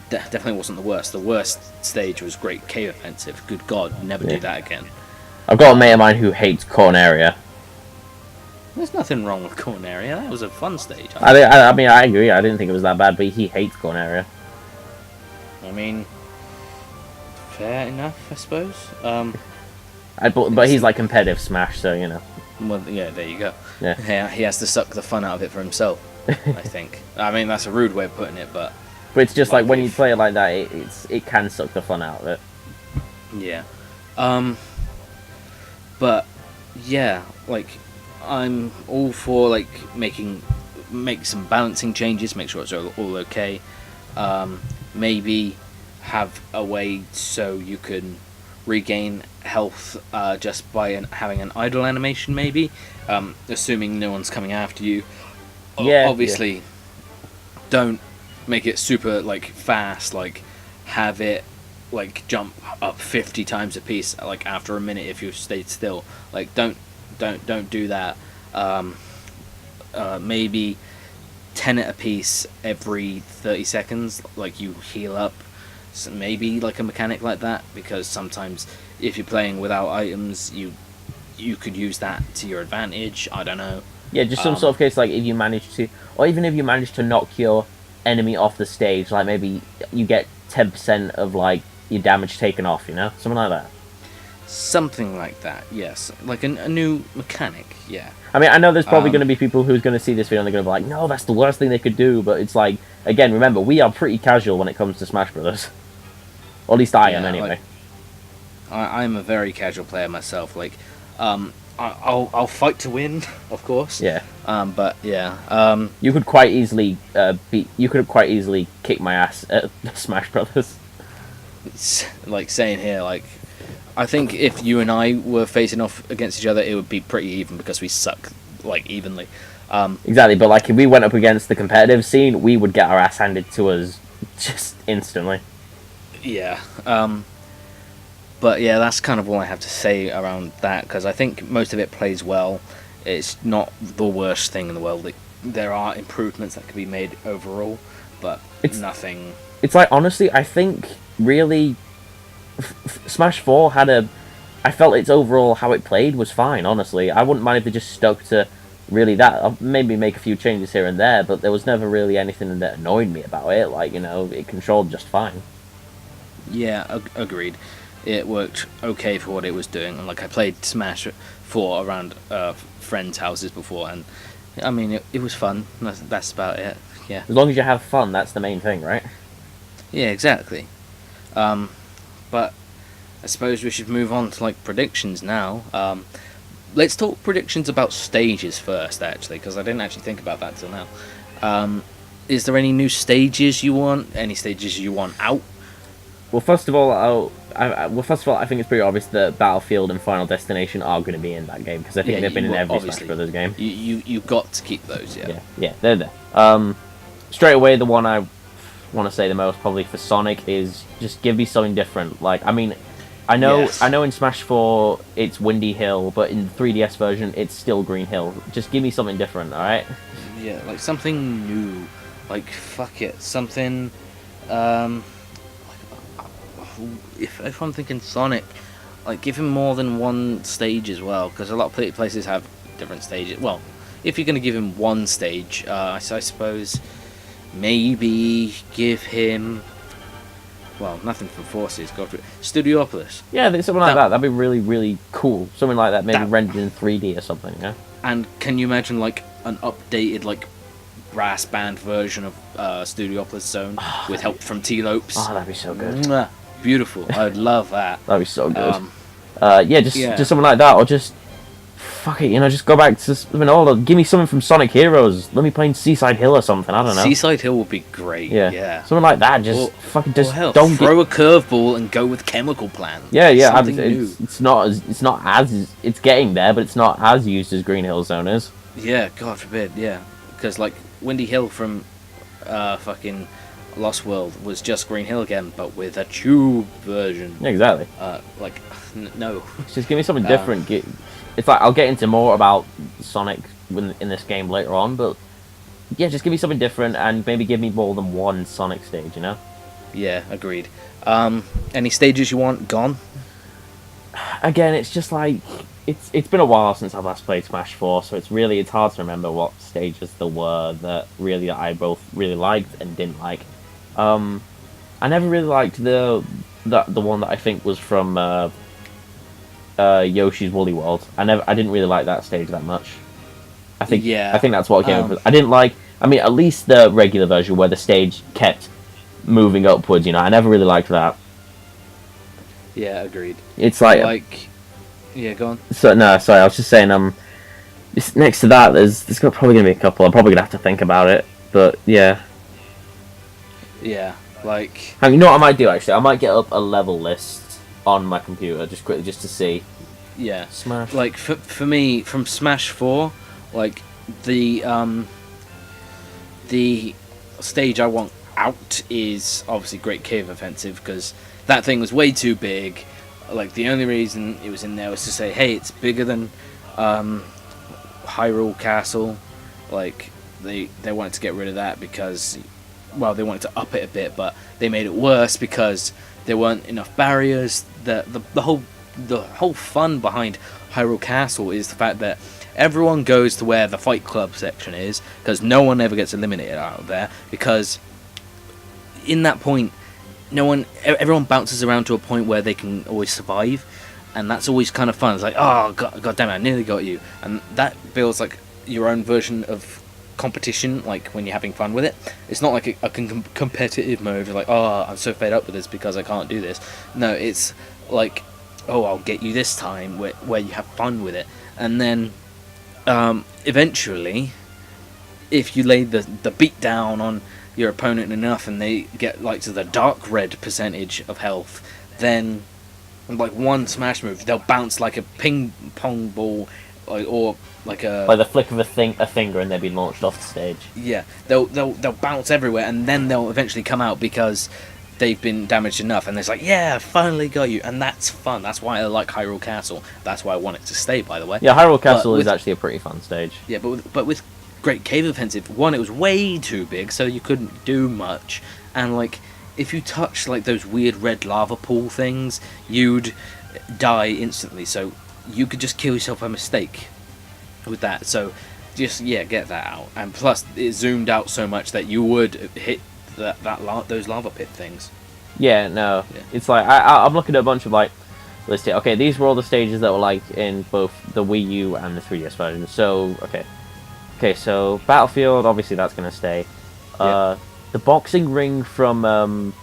definitely wasn't the worst. The worst stage was Great Cave Offensive. Good God, never do that again. I've got a mate of mine who hates Corneria. There's nothing wrong with Corneria. That was a fun stage. I mean, I agree. I didn't think it was that bad, but he hates Corneria. I mean, fair enough, I suppose. But he's like competitive Smash, so you know. Well, yeah, there you go. Yeah, he has to suck the fun out of it for himself. I think. I mean, that's a rude way of putting it, but it's just like when you play it like that, it can suck the fun out of it. Yeah. But yeah, like I'm all for like make some balancing changes, make sure it's all okay. Maybe have a way so you can regain health just by having an idle animation, maybe, assuming no one's coming after you. Yeah. Obviously, don't make it super like fast. Like have it like jump up 50 times a piece. Like after a minute, if you stayed still. Like don't do that. Maybe 10 at a piece every 30 seconds. Like you heal up. So maybe like a mechanic like that, because sometimes if you're playing without items, you could use that to your advantage. I don't know. Yeah, just some sort of case, like if you manage to, or even if you manage to knock your enemy off the stage, like maybe you get 10% of like your damage taken off, you know, something like that. Something like that, yes, like a new mechanic, yeah. I mean, I know there's probably going to be people who's going to see this video and they're going to be like, no, that's the worst thing they could do, but it's like, again, remember, we are pretty casual when it comes to Smash Brothers. Or at least I am, anyway. Like, I'm a very casual player myself, like, I'll fight to win, of course. Yeah. But yeah. You could quite easily kick my ass at Smash Brothers. It's like saying here, like, I think if you and I were facing off against each other, it would be pretty even because we suck like evenly. Exactly, but like if we went up against the competitive scene, we would get our ass handed to us just instantly. Yeah. But yeah, that's kind of all I have to say around that, because I think most of it plays well. It's not the worst thing in the world. There are improvements that can be made overall, but it's nothing. It's like, honestly, I think really Smash 4 I felt its overall how it played was fine, honestly. I wouldn't mind if they just stuck to really that. I'll maybe make a few changes here and there, but there was never really anything that annoyed me about it. Like, you know, it controlled just fine. Yeah, agreed. It worked okay for what it was doing. And like, I played Smash 4 around friends' houses before, and I mean, it was fun. That's about it. Yeah. As long as you have fun, that's the main thing, right? Yeah, exactly. But I suppose we should move on to like predictions now. Let's talk predictions about stages first, actually, because I didn't actually think about that till now. Is there any new stages you want? Any stages you want out? Well, first of all, I think it's pretty obvious that Battlefield and Final Destination are going to be in that game, because I think they've been in every Smash Brothers game. You got to keep those, yeah. Yeah, they're there. Straight away, the one I want to say the most probably for Sonic is just give me something different. Like, I mean, I know in Smash 4 it's Windy Hill, but in the 3DS version it's still Green Hill. Just give me something different, all right? Yeah, like something new. Like, fuck it, something. If I'm thinking Sonic, like, give him more than one stage as well, because a lot of places have different stages. Well, if you're going to give him one stage, I suppose maybe give him well, nothing from Forces. God, Studiopolis. Yeah, something like that. That'd be really, really cool. Something like that, maybe rendered in 3D or something. Yeah. And can you imagine like an updated like brass band version of Studiopolis Zone with help from T-Lopes? Oh, that'd be so good. Mwah. Beautiful. I'd love that. That'd be so good. Just something like that, or just fuck it, just go back to give me something from Sonic Heroes. Let me play in Seaside Hill or something. I don't know. Seaside Hill would be great. Yeah. Something like that. Just don't throw a curveball and go with Chemical Plant. Yeah. Something new. It's getting there, but it's not as used as Green Hill Zone is. Yeah, God forbid. Yeah, because like Windy Hill from fucking Lost World was just Green Hill again, but with a tube version. Yeah, exactly. No. Just give me something different. It's like I'll get into more about Sonic in this game later on, but yeah, just give me something different and maybe give me more than one Sonic stage, Yeah, agreed. Any stages you want gone? Again, it's just like it's been a while since I last played Smash 4, so it's hard to remember what stages there were that I both really liked and didn't like. I never really liked the one that I think was from Yoshi's Woolly World. I didn't really like that stage that much. I think that's what came up with. I didn't like. I mean, at least the regular version where the stage kept moving upwards. I never really liked that. Yeah, agreed. It's like yeah, go on. So no, sorry, I was just saying. Next to that, there's probably gonna be a couple. I'm probably gonna have to think about it, but yeah. Yeah, like. You know what I might do actually? I might get up a level list on my computer just quickly just to see. Yeah. Smash. Like for me from Smash 4, like the stage I want out is obviously Great Cave Offensive, because that thing was way too big. Like the only reason it was in there was to say, hey, it's bigger than Hyrule Castle. Like they wanted to get rid of that because, well, they wanted to up it a bit, but they made it worse because there weren't enough barriers. The whole fun behind Hyrule Castle is the fact that everyone goes to where the Fight Club section is, because no one ever gets eliminated out of there, because in that point everyone bounces around to a point where they can always survive, and that's always kind of fun. It's like, oh god damn it, I nearly got you, and that feels like your own version of competition, like when you're having fun with it. It's not like a competitive mode. You're like, oh, I'm so fed up with this because I can't do this. No, it's like, oh, I'll get you this time, where you have fun with it. And then eventually, if you lay the beat down on your opponent enough and they get like to the dark red percentage of health, then like one smash move, they'll bounce like a ping pong ball, or like the flick of a finger, and they'll be launched off the stage. Yeah, they'll bounce everywhere, and then they'll eventually come out because they've been damaged enough, and it's like, yeah, finally got you, and that's fun. That's why I like Hyrule Castle. That's why I want it to stay, by the way. Yeah, Hyrule Castle is actually a pretty fun stage. Yeah, but with Great Cave Offensive, one, it was way too big, so you couldn't do much, and like if you touch like those weird red lava pool things, you'd die instantly. So you could just kill yourself by mistake with that. So just get that out. And plus it zoomed out so much that you would hit those lava pit things. Yeah, no. Yeah. It's like I'm looking at a bunch of like listed. Okay, these were all the stages that were like in both the Wii U and the 3DS version. So okay, so Battlefield, obviously that's gonna stay. The boxing ring from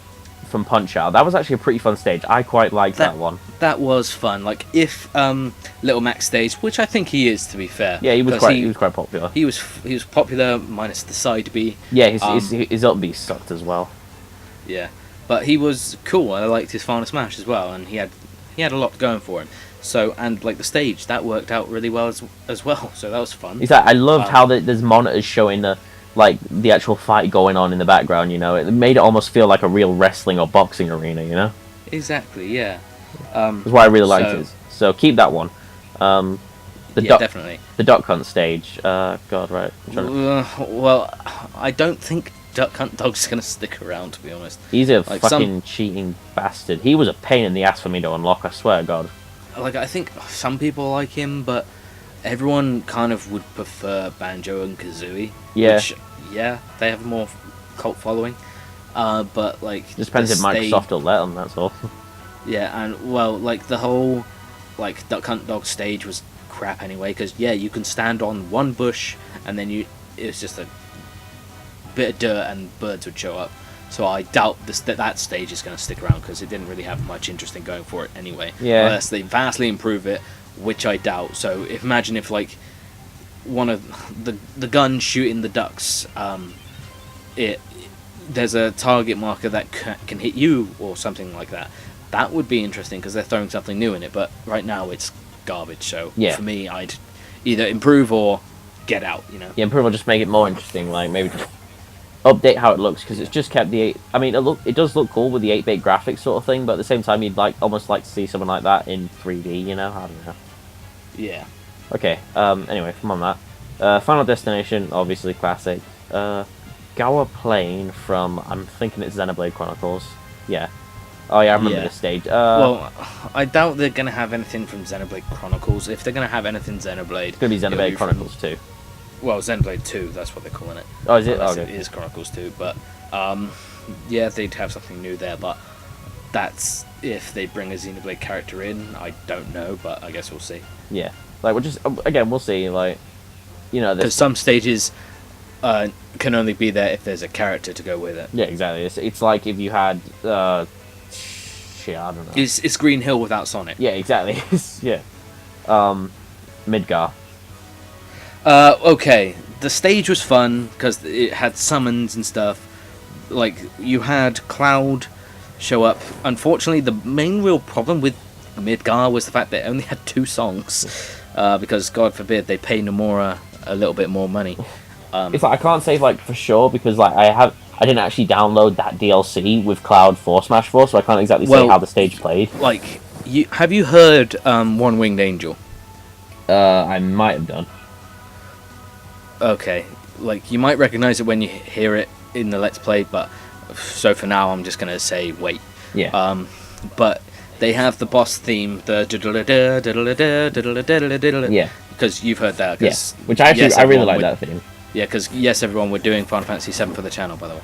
Punch-Out, that was actually a pretty fun stage. I quite liked that one. That was fun. Like if Little Max stays, which I think he is, to be fair. Yeah, he was quite popular. He was popular minus the side B. Yeah, his up B sucked as well. Yeah, but he was cool. I liked his Final Smash as well, and he had a lot going for him. So, and like the stage, that worked out really well as well. So that was fun. Exactly. I loved how there's monitors showing the actual fight going on in the background. It made it almost feel like a real wrestling or boxing arena. Exactly. Yeah. That's why I really liked it. So keep that one. Definitely. The Duck Hunt stage. God, right. Well, I don't think Duck Hunt Dog's gonna stick around, to be honest. He's a fucking cheating bastard. He was a pain in the ass for me to unlock, I swear to God. Like, I think some people like him, but everyone kind of would prefer Banjo and Kazooie. Yeah. Which, they have a more cult following. But like Just depends if Microsoft will let them. That's all. Yeah, and well, like the whole like Duck Hunt Dog stage was crap anyway, because yeah, you can stand on one bush and then it's just a bit of dirt and birds would show up. So I doubt that stage is going to stick around, because it didn't really have much interesting going for it anyway. Yeah. Unless they vastly improve it, which I doubt. So imagine if like one of the gun shooting the ducks, there's a target marker that can hit you or something like that. That would be interesting, because they're throwing something new in it. But right now it's garbage. So yeah. For me, I'd either improve or get out. You know. Yeah, improve or just make it more interesting. Like maybe just update how it looks, because it's just kept the 8. I mean, it does look cool with the 8-bit graphics sort of thing, but at the same time, you'd almost like to see something like that in 3D. You know, I don't know. Yeah. Okay. Anyway, from on that, Final Destination, obviously classic. Gower Plain from, I'm thinking it's Xenoblade Chronicles. Yeah. Oh yeah, I remember this stage. Well, I doubt they're gonna have anything from Xenoblade Chronicles. If they're gonna have anything Xenoblade, it's gonna be Xenoblade Chronicles 2. Well, Xenoblade 2, that's what they're calling it. Oh, is it? Unless Oh, okay. It is Chronicles 2, but yeah, they'd have something new there. But that's if they bring a Xenoblade character in. I don't know, but I guess we'll see. Yeah, like we'll see. Like, you know, because some stages can only be there if there's a character to go with it. Yeah, exactly. It's like if you had shit, I don't know. It's Green Hill without Sonic. Yeah, exactly. Yeah. Midgar. Okay, the stage was fun because it had summons and stuff. Like, you had Cloud show up. Unfortunately, the main real problem with Midgar was the fact that it only had 2 songs. Because, God forbid, they pay Nomura a little bit more money. It's like, I can't say like for sure, because like I didn't actually download that DLC with Cloud for Smash 4, so I can't exactly say how the stage played. Like, have you heard One Winged Angel? I might have done. Okay, like, you might recognize it when you hear it in the Let's Play, but so for now I'm just gonna say wait. Yeah. But they have the boss theme, the yeah, because you've heard that. Yeah, which I really like that theme. Yeah, because yes, everyone, we're doing Final Fantasy VII for the channel, by the way.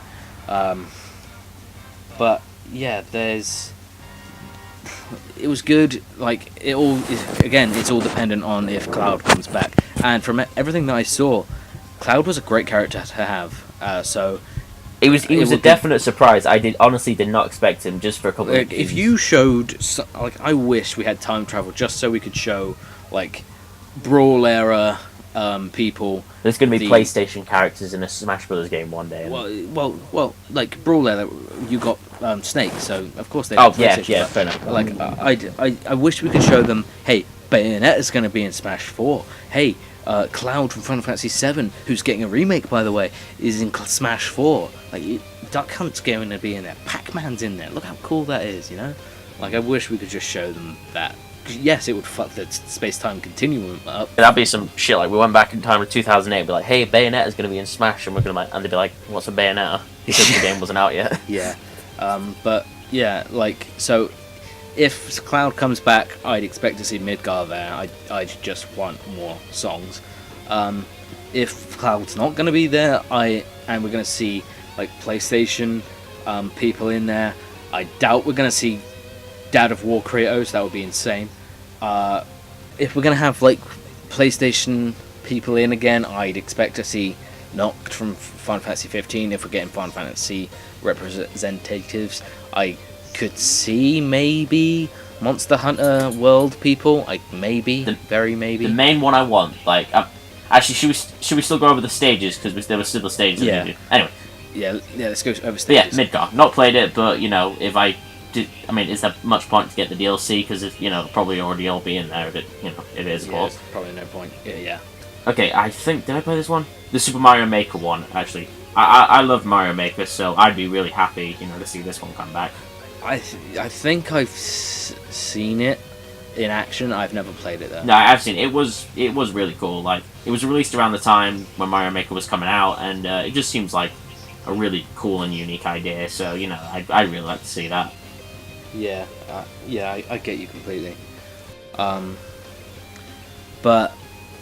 But yeah, it was good. Like, it all is, again, it's all dependent on if Cloud comes back. And from everything that I saw, Cloud was a great character to have. So it was a definite surprise. I honestly did not expect him just for a couple of games. If you showed, like, I wish we had time travel just so we could show like Brawl era people. There's going to be PlayStation characters in a Smash Brothers game one day. Well, like Brawl era, you got Snake, so of course they. Oh yeah, fair enough. Like I wish we could show them. Hey, Bayonetta's going to be in Smash 4. Hey, Cloud from Final Fantasy VII, who's getting a remake, by the way, is in Smash 4. Like, Duck Hunt's going to be in there. Pac-Man's in there. Look how cool that is, you know? Like, I wish we could just show them that. Yes, it would fuck the space-time continuum up. That'd be some shit. Like, we went back in time to 2008, be like, "Hey, Bayonetta's going to be in Smash," and and they'd be like, "What's a Bayonetta?" Because the game wasn't out yet. Yeah, but yeah, like, so if Cloud comes back, I'd expect to see Midgar there. I just want more songs. If Cloud's not going to be there, and we're going to see like PlayStation people in there, I doubt we're going to see Dad of War Kratos. That would be insane. If we're going to have like PlayStation people in again, I'd expect to see Noct from Final Fantasy 15. If we're getting Final Fantasy representatives, I could see maybe Monster Hunter World people. Like, maybe, very maybe. The main one I want, like, actually, should we still go over the stages, because there were still the stages. Yeah. Anyway. Yeah, let's go over stages. Yeah, Midgar. Not played it, but you know, if I did, I mean, is there much point to get the DLC? Because you know, probably already all be in there. If it is, of course. Probably no point. Yeah. Okay, I think, did I play this one? The Super Mario Maker one, actually. I love Mario Maker, so I'd be really happy, to see this one come back. I think I've seen it in action. I've never played it though. No, I've seen it. It was really cool. Like, it was released around the time when Mario Maker was coming out, and it just seems like a really cool and unique idea. So I'd really like to see that. Yeah, I get you completely. But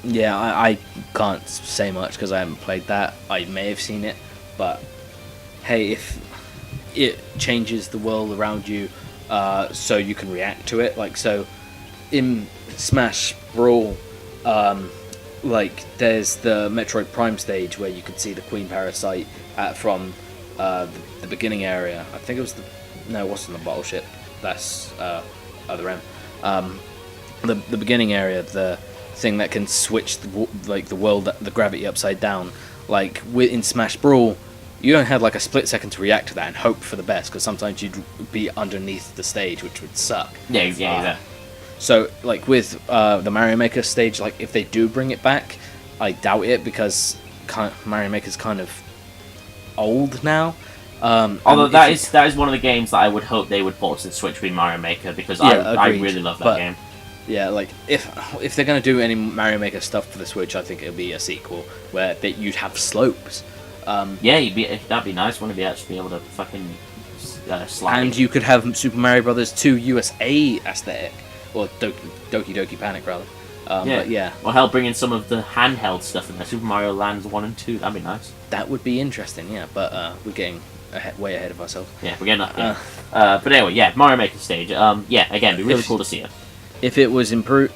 yeah, I can't say much because I haven't played that. I may have seen it, but hey, it changes the world around you, so you can react to it. Like, so in Smash Brawl, like there's the Metroid Prime stage where you could see the Queen Parasite from the beginning area. I think it was it wasn't the bottle ship. That's other M. The beginning area, the thing that can switch the world, the gravity upside down. Like in Smash Brawl, you don't have like a split second to react to that and hope for the best, because sometimes you'd be underneath the stage, which would suck. Yeah, exactly. So like with the Mario Maker stage, like if they do bring it back, I doubt it, because Mario Maker's kind of old now. Although that is one of the games that I would hope they would port to the Switch with Mario Maker, because I really love that game. Yeah, like if they're gonna do any Mario Maker stuff for the Switch, I think it'll be a sequel where you'd have slopes. That'd be nice. Wouldn't it actually be able to fucking slide? And you could have Super Mario Brothers 2 USA aesthetic, or Doki Doki Panic rather. But yeah. Or hell, bring in some of the handheld stuff in there. Super Mario Lands 1 and 2. That'd be nice. That would be interesting, yeah. But we're getting way ahead of ourselves. Yeah, we're getting up. Yeah. But anyway, yeah, Mario Maker stage. Yeah, again, it'd be really cool to see it. If it was improved,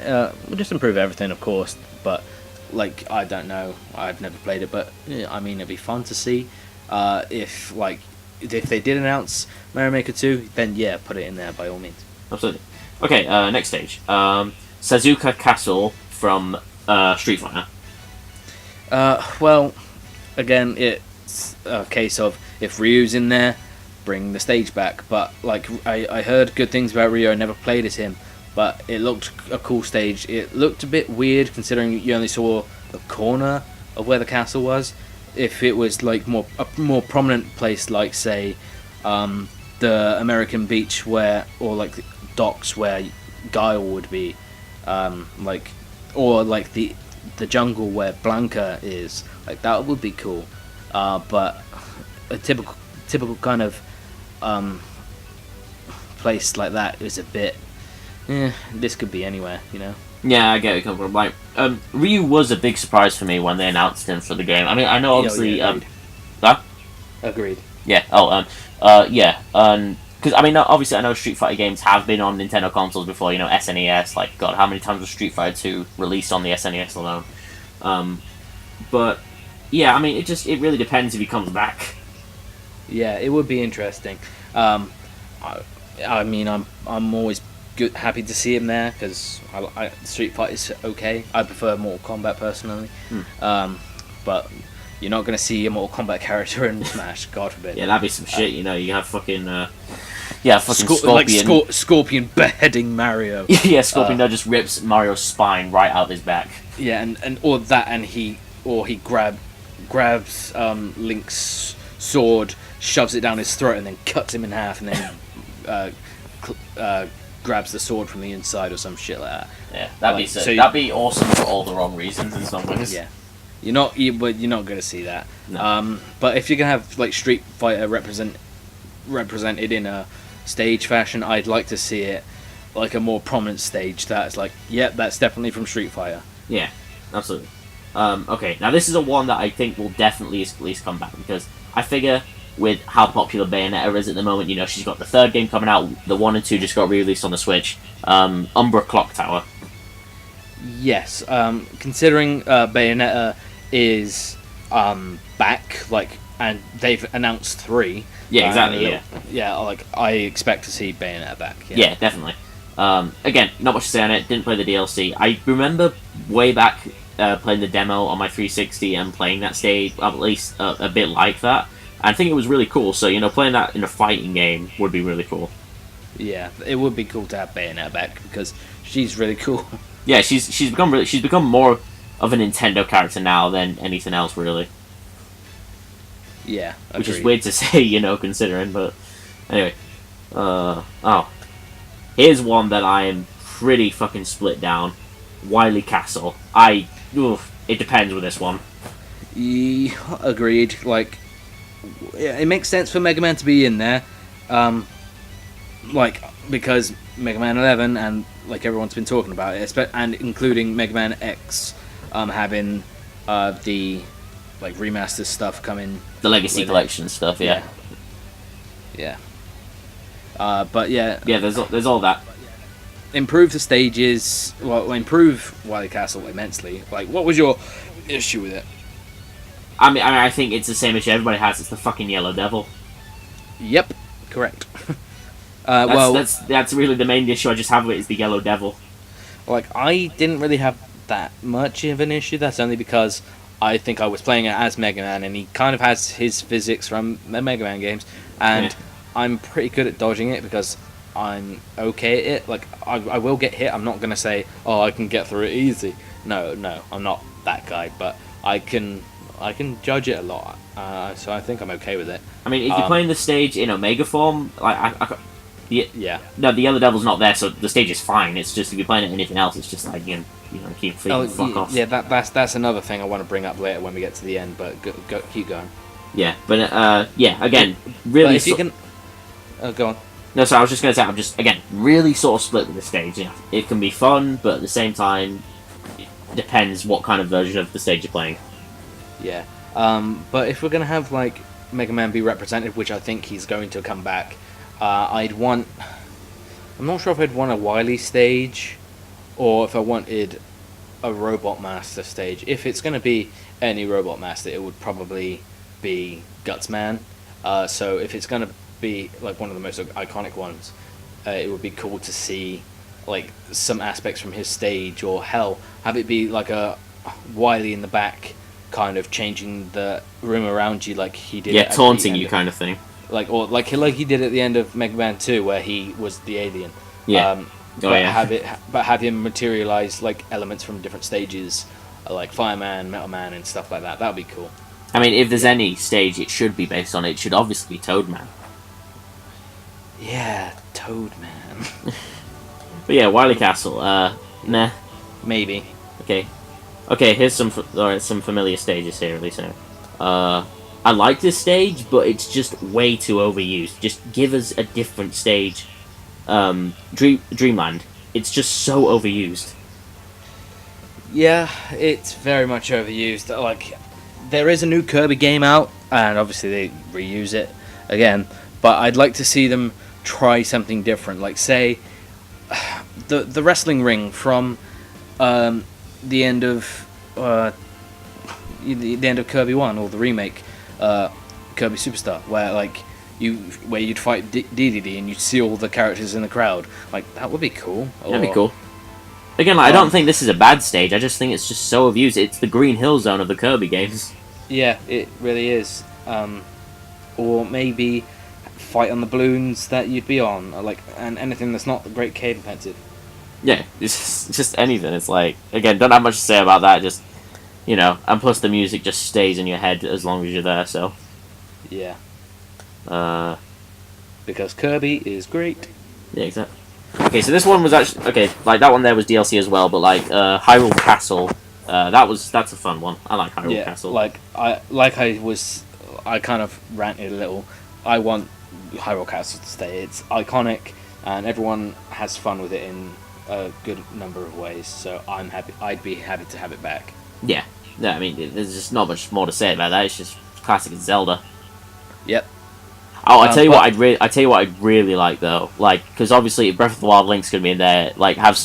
we'll just improve everything, of course. But like, I don't know. I've never played it, but I mean, it'd be fun to see. If they did announce Mario Maker 2, then yeah, put it in there by all means. Absolutely. Okay, next stage. Sazuka Castle from Street Fighter. Well, again, it's a case of if Ryu's in there, bring the stage back. But like, I heard good things about Ryu. I never played as him, but it looked a cool stage. It looked a bit weird considering you only saw the corner of where the castle was. If it was like a more prominent place, like say the American beach or like the docks where Guile would be, or like the jungle where Blanca is, like that would be cool. But a typical kind of place like that is a bit. This could be anywhere, you know. Yeah, I get it. Like, Ryu was a big surprise for me when they announced him for the game. I mean, I know obviously. Agreed. Yeah. Yeah. Because I mean, obviously, I know Street Fighter games have been on Nintendo consoles before. You know, SNES. Like, God, how many times was Street Fighter 2 released on the SNES alone? But yeah, I mean, it really depends if he comes back. Yeah, it would be interesting. I mean, I'm always happy to see him there, because Street Fighter's okay. I prefer Mortal Kombat personally. But you're not going to see a Mortal Kombat character in Smash, God forbid. Yeah, that'd be some shit, you know. You have fucking Scorpion. Like Scorpion beheading Mario. Yeah, Scorpion just rips Mario's spine right out of his back. Yeah, and he grabs Link's sword, shoves it down his throat, and then cuts him in half, and then grabs the sword from the inside or some shit like that. Yeah, that'd be awesome for all the wrong reasons in some ways. Yeah, you're not gonna see that. No. But if you're gonna have like Street Fighter represented in a stage fashion, I'd like to see it like a more prominent stage that's like, yep, that's definitely from Street Fighter. Yeah, absolutely. Okay, now this is a one that I think will definitely at least come back, because I figure with how popular Bayonetta is at the moment, you know, she's got the third game coming out, the 1 and 2 just got re-released on the Switch, Umbra Clock Tower. Yes, considering Bayonetta is back, like, and they've announced 3. Yeah, exactly, Yeah, like, I expect to see Bayonetta back. Yeah, definitely. Again, not much to say on it, didn't play the DLC. I remember way back playing the demo on my 360 and playing that stage, at least a bit like that. I think it was really cool, so, you know, playing that in a fighting game would be really cool. Yeah, it would be cool to have Bayonetta back, because she's really cool. Yeah, she's become more of a Nintendo character now than anything else, really. Yeah, agreed. Which is weird to say, you know, considering, but anyway. Here's one that I am pretty fucking split down. Wily Castle. It depends with this one. Agreed. Like, it makes sense for Mega Man to be in there, like, because Mega Man 11 and like everyone's been talking about it, and including Mega Man X, having the like remastered stuff coming, the Legacy Collection stuff, yeah. Yeah. But yeah, Yeah, there's all that. improve the stages. Well, improve Wily Castle immensely. Like, what was your issue with it? I think it's the same issue everybody has. It's the fucking Yellow Devil. Yep, correct. That's really the main issue I just have with it is the Yellow Devil. Like, I didn't really have that much of an issue. That's only because I think I was playing it as Mega Man, and he kind of has his physics from the Mega Man games, and I'm pretty good at dodging it because I'm okay at it. Like, I will get hit. I'm not gonna say, oh, I can get through it easy. No, I'm not that guy, but I can judge it a lot. So I think I'm okay with it. I mean, if you're playing the stage in Omega form, like yeah. No, the Yellow Devil's not there, so the stage is fine. It's just if you're playing it anything else, it's just like keep fuck off. Yeah, that's another thing I want to bring up later when we get to the end. But go keep going. Yeah, but again, really. But if you can, go on. No, so I was just going to say, I'm just again really sort of split with the stage. You know, it can be fun, but at the same time, it depends what kind of version of the stage you're playing. Yeah. But if we're gonna have like Mega Man be represented, which I think he's going to come back, I'm not sure if I'd want a Wily stage, or if I wanted a Robot Master stage. If it's gonna be any Robot Master, it would probably be Gutsman. So if it's gonna be like one of the most iconic ones, it would be cool to see like some aspects from his stage, or hell, have it be like a Wily in the back, kind of changing the room around you like he did. Yeah, taunting you kind of thing. Like he did at the end of Mega Man 2, where he was the alien. Yeah. Have him materialize like elements from different stages, like Fireman, Metal Man, and stuff like that. That'd be cool. I mean, if there's any stage it should be based on, it should obviously be Toadman. Yeah, Toadman. But yeah, Wily Castle. Nah. Maybe. Okay. Here's some familiar stages here, at least now. I like this stage, but it's just way too overused. Just give us a different stage. Dreamland. It's just so overused. Yeah, it's very much overused. Like, there is a new Kirby game out, and obviously they reuse it again. But I'd like to see them try something different. Like, say, the wrestling ring from the end of the end of Kirby 1, or the remake, Kirby Superstar, where you'd fight DDD and you'd see all the characters in the crowd. Like, that would be cool. That'd be cool. Again, I don't think this is a bad stage. I just think it's just so abused. It's the Green Hill Zone of the Kirby games. Yeah, it really is. Or maybe fight on the balloons that you'd be on, and anything that's not the Great Cave Offensive. Yeah, it's just anything. It's like, again, don't have much to say about that. Just, and plus the music just stays in your head as long as you're there. So. Yeah. Because Kirby is great. Yeah, exactly. Okay, so this one was actually that one there was DLC as well, but Hyrule Castle, that's a fun one. I like Hyrule Castle. I kind of ranted a little. I want Hyrule Castle to stay. It's iconic, and everyone has fun with it in a good number of ways. So I'm happy. I'd be happy to have it back. Yeah. No, I mean, there's just not much more to say about that. It's just classic Zelda. Yep. Oh, I tell you what I'd really like though, because obviously Breath of the Wild Link's gonna be in there, have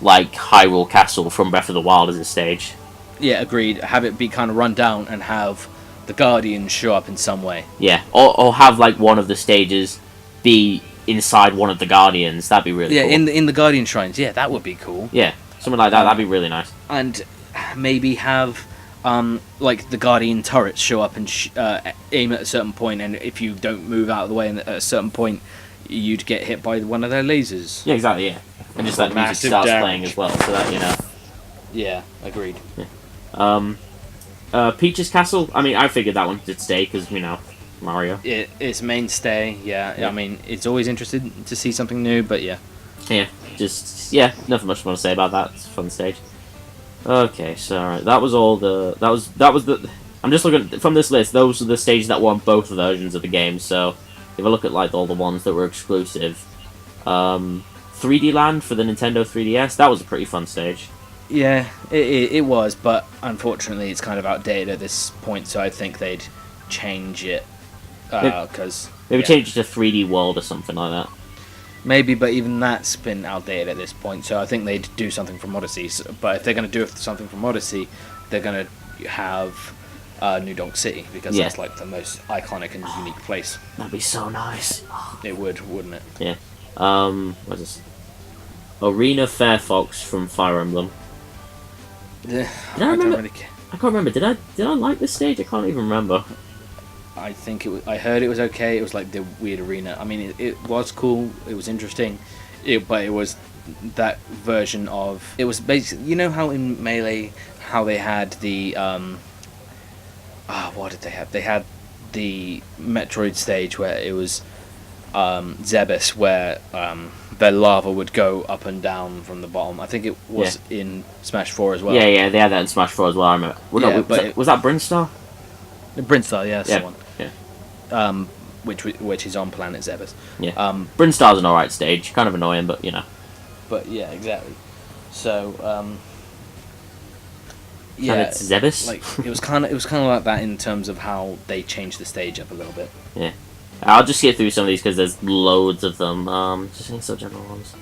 Hyrule Castle from Breath of the Wild as a stage. Yeah, agreed. Have it be kind of run down and have the Guardians show up in some way. Yeah, or have one of the stages be inside one of the Guardians. That'd be really cool. Yeah, in the Guardian shrines. Yeah, that would be cool. Yeah, something like that. That'd be really nice. And maybe have the Guardian turrets show up and aim at a certain point, and if you don't move out of the way at a certain point, you'd get hit by one of their lasers. Yeah, exactly, yeah. And just that music starts playing as well, so that, Yeah, agreed. Yeah. Peach's Castle, I mean, I figured that one did stay, because, Mario. It's mainstay, yeah. I mean, it's always interesting to see something new, but yeah. Yeah, nothing much more to say about that. It's a fun stage. Okay, so alright, that was the. I'm just looking from this list. Those are the stages that won both versions of the game. So if I look at all the ones that were exclusive, 3D Land for the Nintendo 3DS, that was a pretty fun stage. Yeah, it was, but unfortunately, it's kind of outdated at this point. So I think they'd change it because Maybe Yeah. change it to 3D World or something like that. Maybe, but even that's been outdated at this point. So I think they'd do something from Odyssey. But if they're going to do something from Odyssey, they're going to have New Donk City, because Yeah. that's like the most iconic and unique place. That'd be so nice. It would, wouldn't it? Yeah. What's this? Arena Fairfox from Fire Emblem. I remember- don't really care. I can't remember. Did I like this stage? I can't even remember. I think it was, I heard it was okay. It was like the weird arena. I mean, it was cool. It was interesting. But it was that version of... It was basically... You know how in Melee, how they had the... what did they have? They had the Metroid stage where it was Zebes, where their lava would go up and down from the bottom. I think it was in Smash 4 as well. Yeah, they had that in Smash 4 as well, I remember. Well, Yeah, no, but was that Brinstar? Brinstar, yeah, that's Yeah, the one. yeah. Which is on Planet Zebes. Yeah. Brinstar's an alright stage. Kind of annoying, but, you know. But yeah, exactly. So Planet Zebes? like it was kind of like that in terms of how they changed the stage up a little bit. Yeah. I'll just get through some of these because there's loads of them. Just any sort of general ones.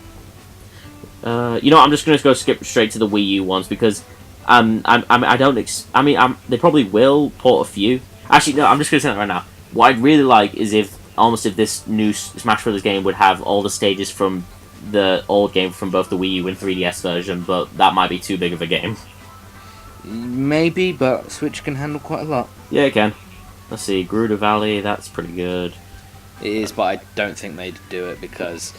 You know what, I'm just going to go skip straight to the Wii U ones because they probably will port a few. Actually, no, I'm just going to say that right now. What I'd really like is if this new Smash Bros. Game would have all the stages from the old game from both the Wii U and 3DS version, but that might be too big of a game. Maybe, but Switch can handle quite a lot. Yeah, it can. Let's see, Gerudo Valley, that's pretty good. It is, but I don't think they'd do it because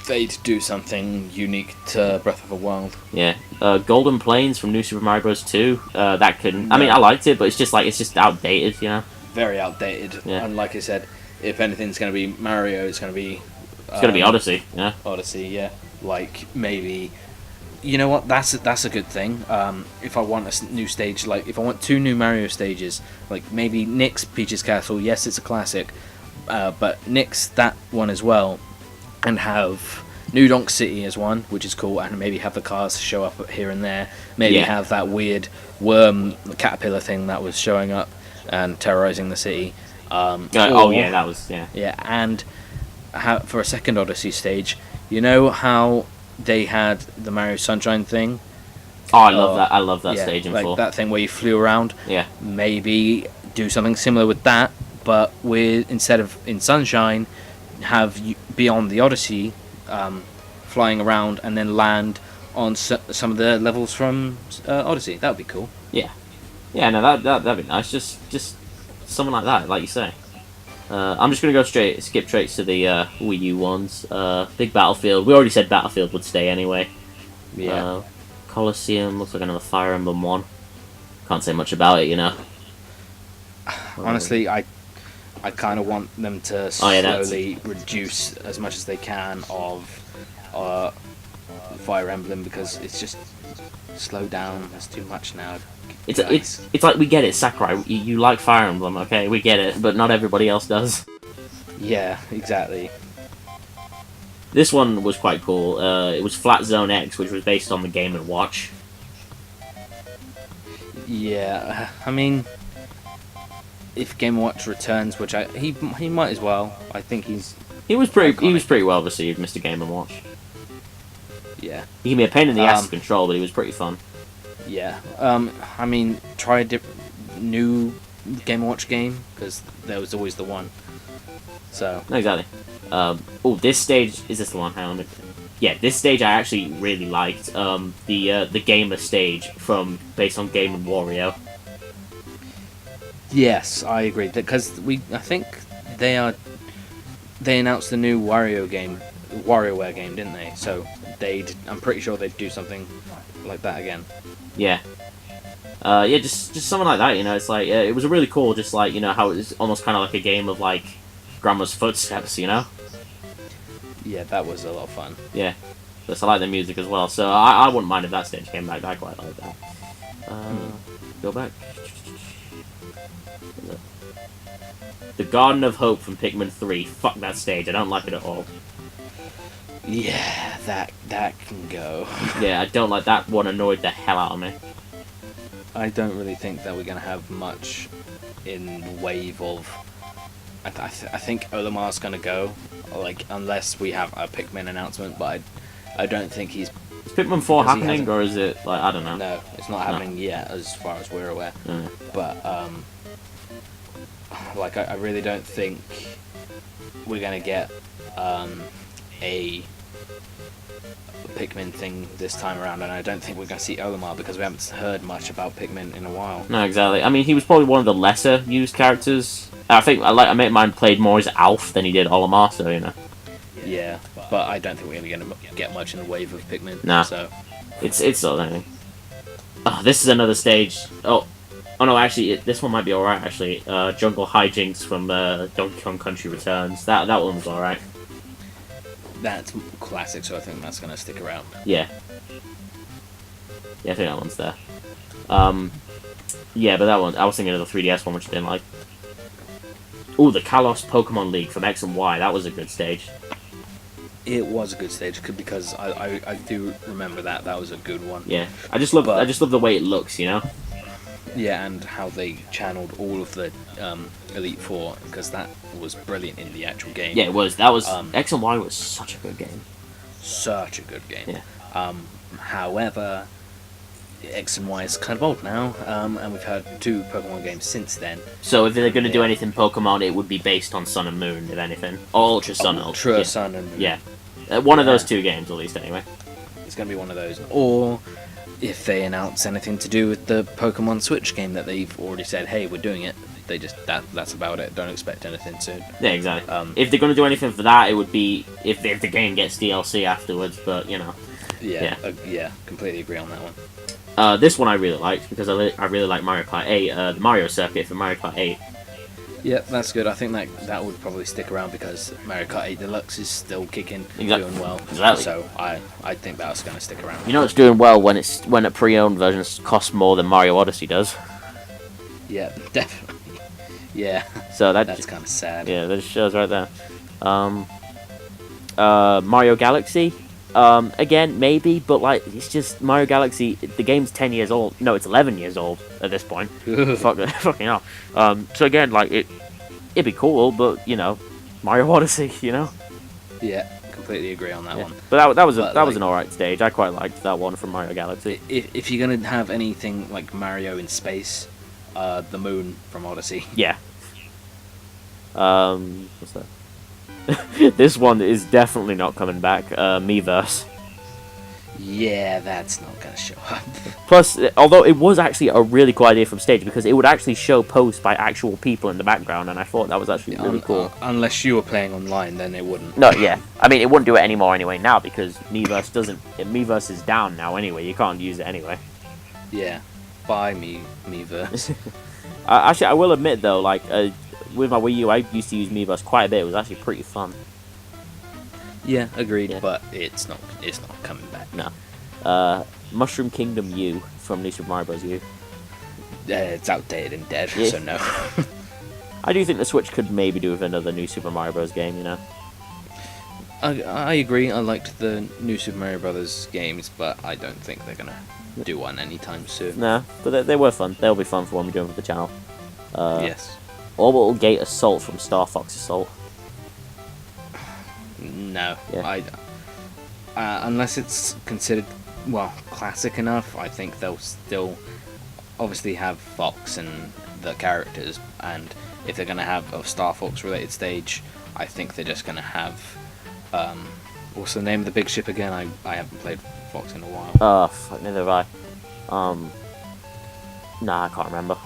they'd do something unique to Breath of the Wild. Yeah. Golden Plains from New Super Mario Bros. 2, that couldn't... I mean, No. I liked it, but it's just outdated, you know? Very outdated. Yeah. And like I said, if anything's going to be Mario, it's going to be... It's going to be Odyssey, yeah? Odyssey, yeah. Like, maybe... You know what? That's a good thing. If I want a new stage, like, if I want 2 new Mario stages, like, maybe Nick's Peach's Castle, yes, it's a classic, but Nick's that one as well, and have New Donk City as one, which is cool, and maybe have the cars show up here and there. Maybe Yeah. have that weird worm caterpillar thing that was showing up and terrorizing the city. Yeah, that was... Yeah. Yeah, and for a second Odyssey stage, you know how they had the Mario Sunshine thing? Oh, I love that. I love that Yeah, stage in like 4. that thing where you flew around. Yeah. Maybe do something similar with that, but instead of in Sunshine, have you be on the Odyssey, flying around, and then land on some of the levels from Odyssey. That would be cool. Yeah. Yeah, no, that'd be nice. Just something like that, like you say. I'm just gonna skip straight to the Wii U ones. Big Battlefield. We already said Battlefield would stay anyway. Yeah. Colosseum looks like another Fire Emblem one. Can't say much about it, you know. Honestly, I kind of want them to slowly reduce as much as they can of Fire Emblem, because it's just slow down. There's too much now. It's like, we get it, Sakurai. You like Fire Emblem, okay? We get it, but not everybody else does. Yeah, exactly. This one was quite cool. It was Flat Zone X, which was based on the Game & Watch. Yeah, I mean, if Game & Watch returns, which he might as well. I think he was pretty well received, Mr. Game & Watch. Yeah. He can be a pain in the ass to control, but he was pretty fun. Yeah. I mean, try a new Game & Watch game, because there was always the one. So. Exactly. This stage, is this the one? Hang on. Yeah, this stage I actually really liked. The Gamer stage based on Game & Wario. Yes, I agree. Because I think they announced the new WarioWare game, didn't they? So I'm pretty sure they'd do something like that again. Yeah. Just something like that, you know. It's like it was really cool, just like, you know, how it was almost kind of like a game of like Grandma's Footsteps, you know. Yeah, that was a lot of fun. Yeah. Plus, I like the music as well, so I wouldn't mind if that stage came back. I quite like that. Go back. The Garden of Hope from Pikmin 3. Fuck that stage. I don't like it at all. Yeah, that can go. Yeah, I don't like that one. Annoyed the hell out of me. I don't really think that we're going to have much in the wave of I think Olimar's gonna go, like, unless we have a Pikmin announcement. But I don't think he's. Is Pikmin 4 because he happening, hasn't- or is it, like, I don't know? No, it's not happening yet, as far as we're aware. Mm. But like, I really don't think we're gonna get a Pikmin thing this time around, and I don't think we're gonna see Olimar because we haven't heard much about Pikmin in a while. No, exactly. I mean, he was probably one of the lesser used characters. I think I made mine played more as Alf than he did Olimar, so, you know. Yeah, but I don't think we're gonna get much in the wave of Pikmin. Nah. So It's sort of anything. Oh, this is another stage. Oh no, actually, this one might be alright, actually. Jungle Hijinks from Donkey Kong Country Returns. That one was alright. that's classic, so I think that's gonna stick around. Yeah. Yeah, I think that one's there. Yeah, but that one, I was thinking of the 3DS one, which I didn't like. Ooh, the Kalos Pokemon League from X and Y. That was a good stage. It was a good stage because I do remember that was a good one. Yeah, I just love the way it looks, you know. Yeah, and how they channeled all of the Elite Four, because that was brilliant in the actual game. Yeah, it was. That was X and Y was such a good game. Such a good game. Yeah. However, X and Y is kind of old now, and we've had 2 Pokemon games since then. So if they're going to do anything Pokemon, it would be based on Sun and Moon, if anything. Or Ultra Sun. Ultra yeah. Sun and Moon. Yeah. One of those 2 games, at least, anyway. It's going to be one of those. Or if they announce anything to do with the Pokemon Switch game that they've already said, hey, we're doing it. They just that's about it. Don't expect anything soon. Yeah, exactly. If they're going to do anything for that, it would be if the game gets DLC afterwards, but, you know. Yeah, completely agree on that one. This one I really liked, because I really like Mario Kart 8, the Mario Circuit for Mario Kart 8. Yeah, that's good. I think that would probably stick around because Mario Kart 8 Deluxe is still kicking, Exactly. doing well. Exactly. So I think that's going to stick around. You know it's doing well when a pre-owned version costs more than Mario Odyssey does. Yeah, definitely. Yeah. So that's kind of sad. Yeah, that shows right there. Mario Galaxy. Again, maybe, but like it's just Mario Galaxy. The game's 10 years old. No, it's 11 years old at this point. Fucking hell. So again, like it'd be cool, but you know, Mario Odyssey, you know. Yeah, completely agree on that one. But that was an alright stage. I quite liked that one from Mario Galaxy. If you're gonna have anything like Mario in space, the moon from Odyssey. Yeah. What's that? This one is definitely not coming back. Miiverse. Yeah, that's not gonna show up. Plus, although it was actually a really cool idea from stage, because it would actually show posts by actual people in the background, and I thought that was actually really cool. Unless you were playing online, then it wouldn't. No, yeah. I mean, it wouldn't do it anymore anyway now, because Miiverse is down now anyway. You can't use it anyway. Yeah. Buy me, Miiverse. Actually, I will admit though, like with my Wii U, I used to use Miiverse quite a bit. It was actually pretty fun. Yeah, agreed. Yeah. But it's not coming back. No. Mushroom Kingdom U from New Super Mario Bros. U. It's outdated and dead, Yeah. so no. I do think the Switch could maybe do with another New Super Mario Bros. Game, you know. I agree. I liked the new Super Mario Brothers games, but I don't think they're gonna do one anytime soon. Nah, but they were fun. They'll be fun for when we do them for the channel. Yes. Orbital Gate Assault from Star Fox Assault. No. Yeah. Unless it's considered classic enough, I think they'll still obviously have Fox and the characters, and if they're gonna have a Star Fox related stage, I think they're just gonna have what's the name of the big ship again? I haven't played Fox in a while. Fuck, neither have I. Nah, I can't remember.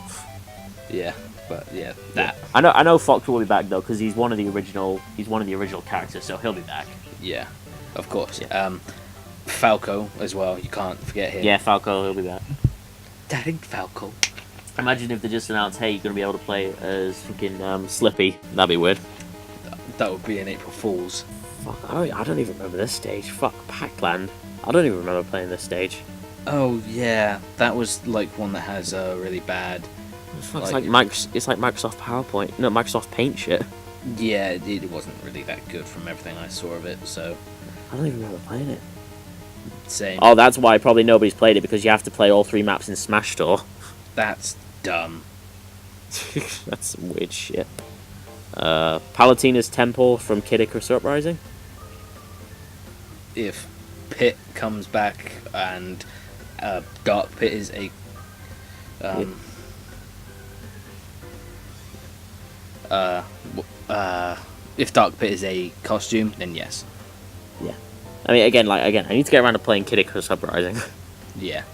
Yeah, but yeah, that. I know Fox will be back though, because he's one of the original characters, so he'll be back. Yeah, of course. Yeah. Falco as well. You can't forget him. Yeah, Falco, he'll be back. Daddy Falco. Imagine if they just announced, hey, you're gonna be able to play as fucking Slippy. That'd be weird. That would be an April Fool's. Fuck, I don't even remember this stage. Fuck, Pac-Land. I don't even remember playing this stage. Oh yeah, that was like one that has a really bad. It's like Microsoft PowerPoint. No, Microsoft Paint shit. Yeah, it wasn't really that good from everything I saw of it. So. I don't even remember playing it. Same. Oh, that's why probably nobody's played it, because you have to play all 3 maps in Smash Store. That's dumb. That's some weird shit. Palutena's Temple from Kid Icarus Uprising. If Pit comes back and Dark Pit is a if Dark Pit is a costume, then yes. Yeah. I mean, again, I need to get around to playing Kid Icarus Uprising. Yeah.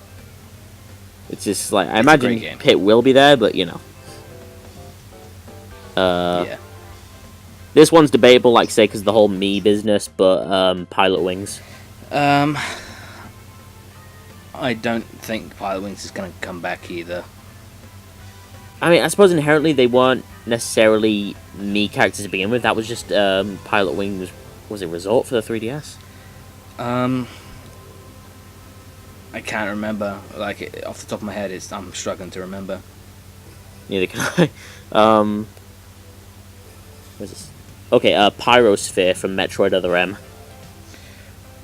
It's just like I It's a great imagine game. Pit will be there, but you know. Yeah. This one's debatable, like say, because the whole me business, but Pilot Wings. I don't think Pilot Wings is going to come back either. I mean, I suppose inherently they weren't necessarily me characters to begin with. That was just Pilot Wings. Was it Resort for the 3DS? I can't remember. Like off the top of my head, I'm struggling to remember. Neither can I. What's this? Okay, Pyrosphere from Metroid Other M.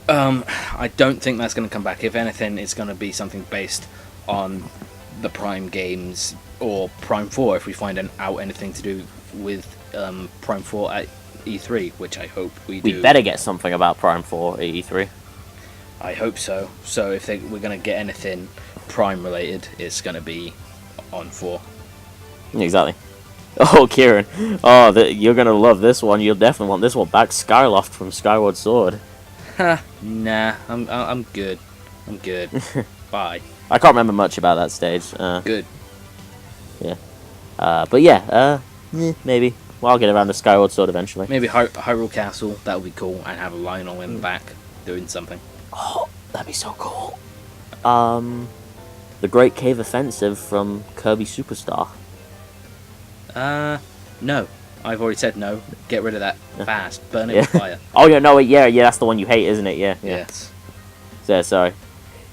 I don't think that's going to come back. If anything, it's going to be something based on the Prime games or Prime 4 if we find out anything to do with Prime 4 at E3, which I hope we do. We better get something about Prime 4 at E3. I hope so. So if we're going to get anything Prime related, it's going to be on 4. Exactly. Oh, Keiran. Oh, you're going to love this one. You'll definitely want this one back. Skyloft from Skyward Sword. Nah, I'm good. I'm good. Bye. I can't remember much about that stage. Good. Yeah. But yeah, maybe. Well, I'll get around to Skyward Sword eventually. Maybe Hyrule Castle, that would be cool, and have Lionel in the back doing something. Oh, that'd be so cool. The Great Cave Offensive from Kirby Superstar. No. I've already said no. Get rid of that fast. Burn it with fire. Oh, yeah, no, yeah, that's the one you hate, isn't it? Yeah. Yes. So, sorry.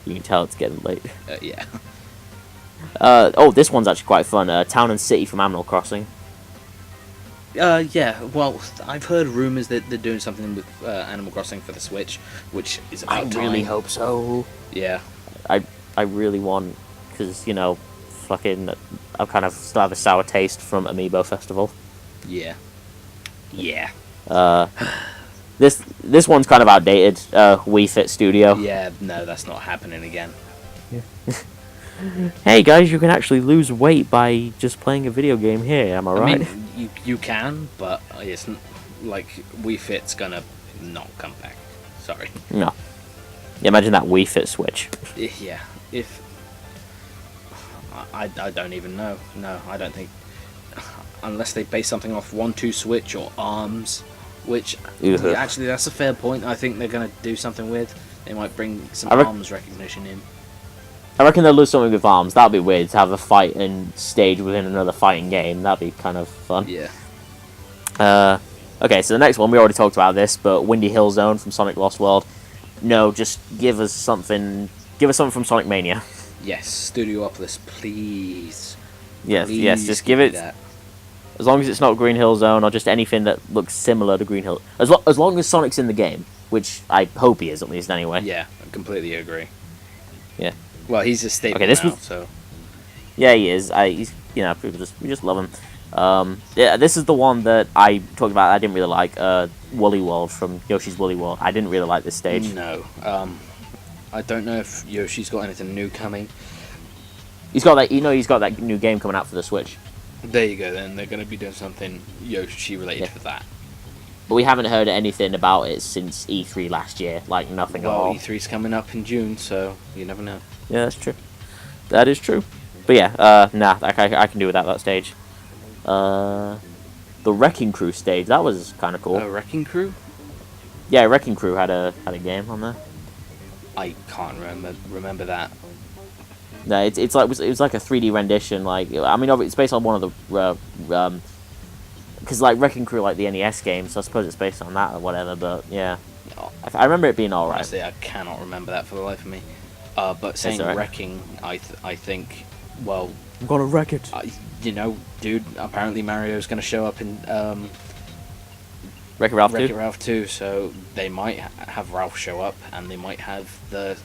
You can tell it's getting late. Yeah. Oh, this one's actually quite fun. Town and City from Animal Crossing. Yeah, well, I've heard rumours that they're doing something with Animal Crossing for the Switch, which is about time. I really hope so. Yeah. I really want, because, you know, fucking, I kind of still have a sour taste from Amiibo Festival. Yeah. Yeah. This one's kind of outdated. Wii Fit Studio. Yeah, no, that's not happening again. Hey guys, you can actually lose weight by just playing a video game here. Am I right? I mean, you can, but it's like Wii Fit's gonna not come back. Sorry. No. Yeah, imagine that Wii Fit Switch. Yeah. If I don't even know. No, I don't think. Unless they base something off 1-2 Switch or ARMS, which actually that's a fair point. I think they're gonna do something with. They might bring some ARMS recognition in. I reckon they'll do something with ARMS. That'd be weird to have a fighting stage within another fighting game. That'd be kind of fun. Yeah. Okay, so the next one we already talked about this, but Windy Hill Zone from Sonic Lost World. No, just give us something. Give us something from Sonic Mania. Yes, Studiopolis, please. Yes, Please just give it. that. As long as it's not Green Hill Zone or just anything that looks similar to Green Hill. As long as Sonic's in the game, which I hope he is at least anyway. Yeah, I completely agree. Yeah. Well, he's a staple now, so. Yeah, he is. He's we just love him. Yeah, this is the one that I talked about. I didn't really like. Woolly World from Yoshi's Woolly World. I didn't really like this stage. No. I don't know if Yoshi's got anything new coming. He's got that. He's got that new game coming out for the Switch. There you go. Then they're going to be doing something Yoshi related for that. But we haven't heard anything about it since E3 last year. Like nothing at all. Well, E3's coming up in June, so you never know. Yeah, that's true. That is true. But yeah, I can do without that stage. The Wrecking Crew stage, that was kind of cool. Wrecking Crew? Yeah, Wrecking Crew had a game on there. I can't remember that. No, it was like a 3D rendition. Like, I mean, it's based on one of the because like Wrecking Crew, like the NES game, so I suppose it's based on that or whatever. But yeah, I remember it being alright. Honestly, I cannot remember that for the life of me. But saying wrecking, I think, well, I'm gonna wreck it. Dude, apparently Mario's gonna show up in Wreck-It Ralph 2? Wreck-It Ralph 2, so they might have Ralph show up, and they might have the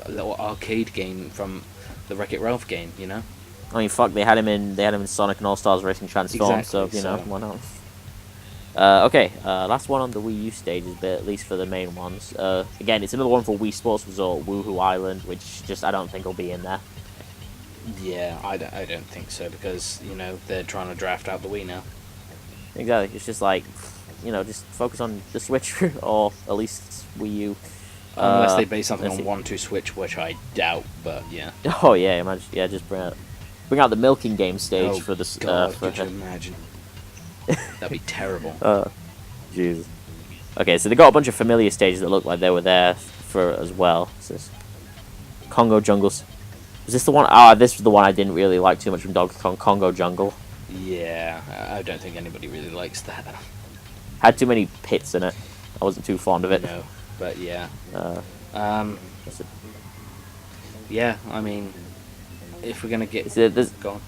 little arcade game from the Wreck-It Ralph game, you know? I mean, fuck, they had him in Sonic and All-Stars Racing Transform, Exactly, so, why not? Okay, last one on the Wii U stages, but at least for the main ones. Again, it's another one for Wii Sports Resort, Woohoo Island, which just I don't think will be in there. Yeah, I don't think so, because, they're trying to draft out the Wii now. Exactly, it's just like, just focus on the Switch, or at least Wii U. Unless they base something on 1-2 Switch, which I doubt, but yeah. Oh yeah, imagine, yeah, just bring out the milking game stage for the. God, could you imagine? That'd be terrible. Jesus. Okay, so they got a bunch of familiar stages that look like they were there for as well. So Congo Jungles. Was this the one? This was the one I didn't really like too much from Donkey Kong. Congo Jungle. Yeah, I don't think anybody really likes that. Had too many pits in it. I wasn't too fond of it. No, but yeah. Yeah, I mean, if we're gonna get... Go on.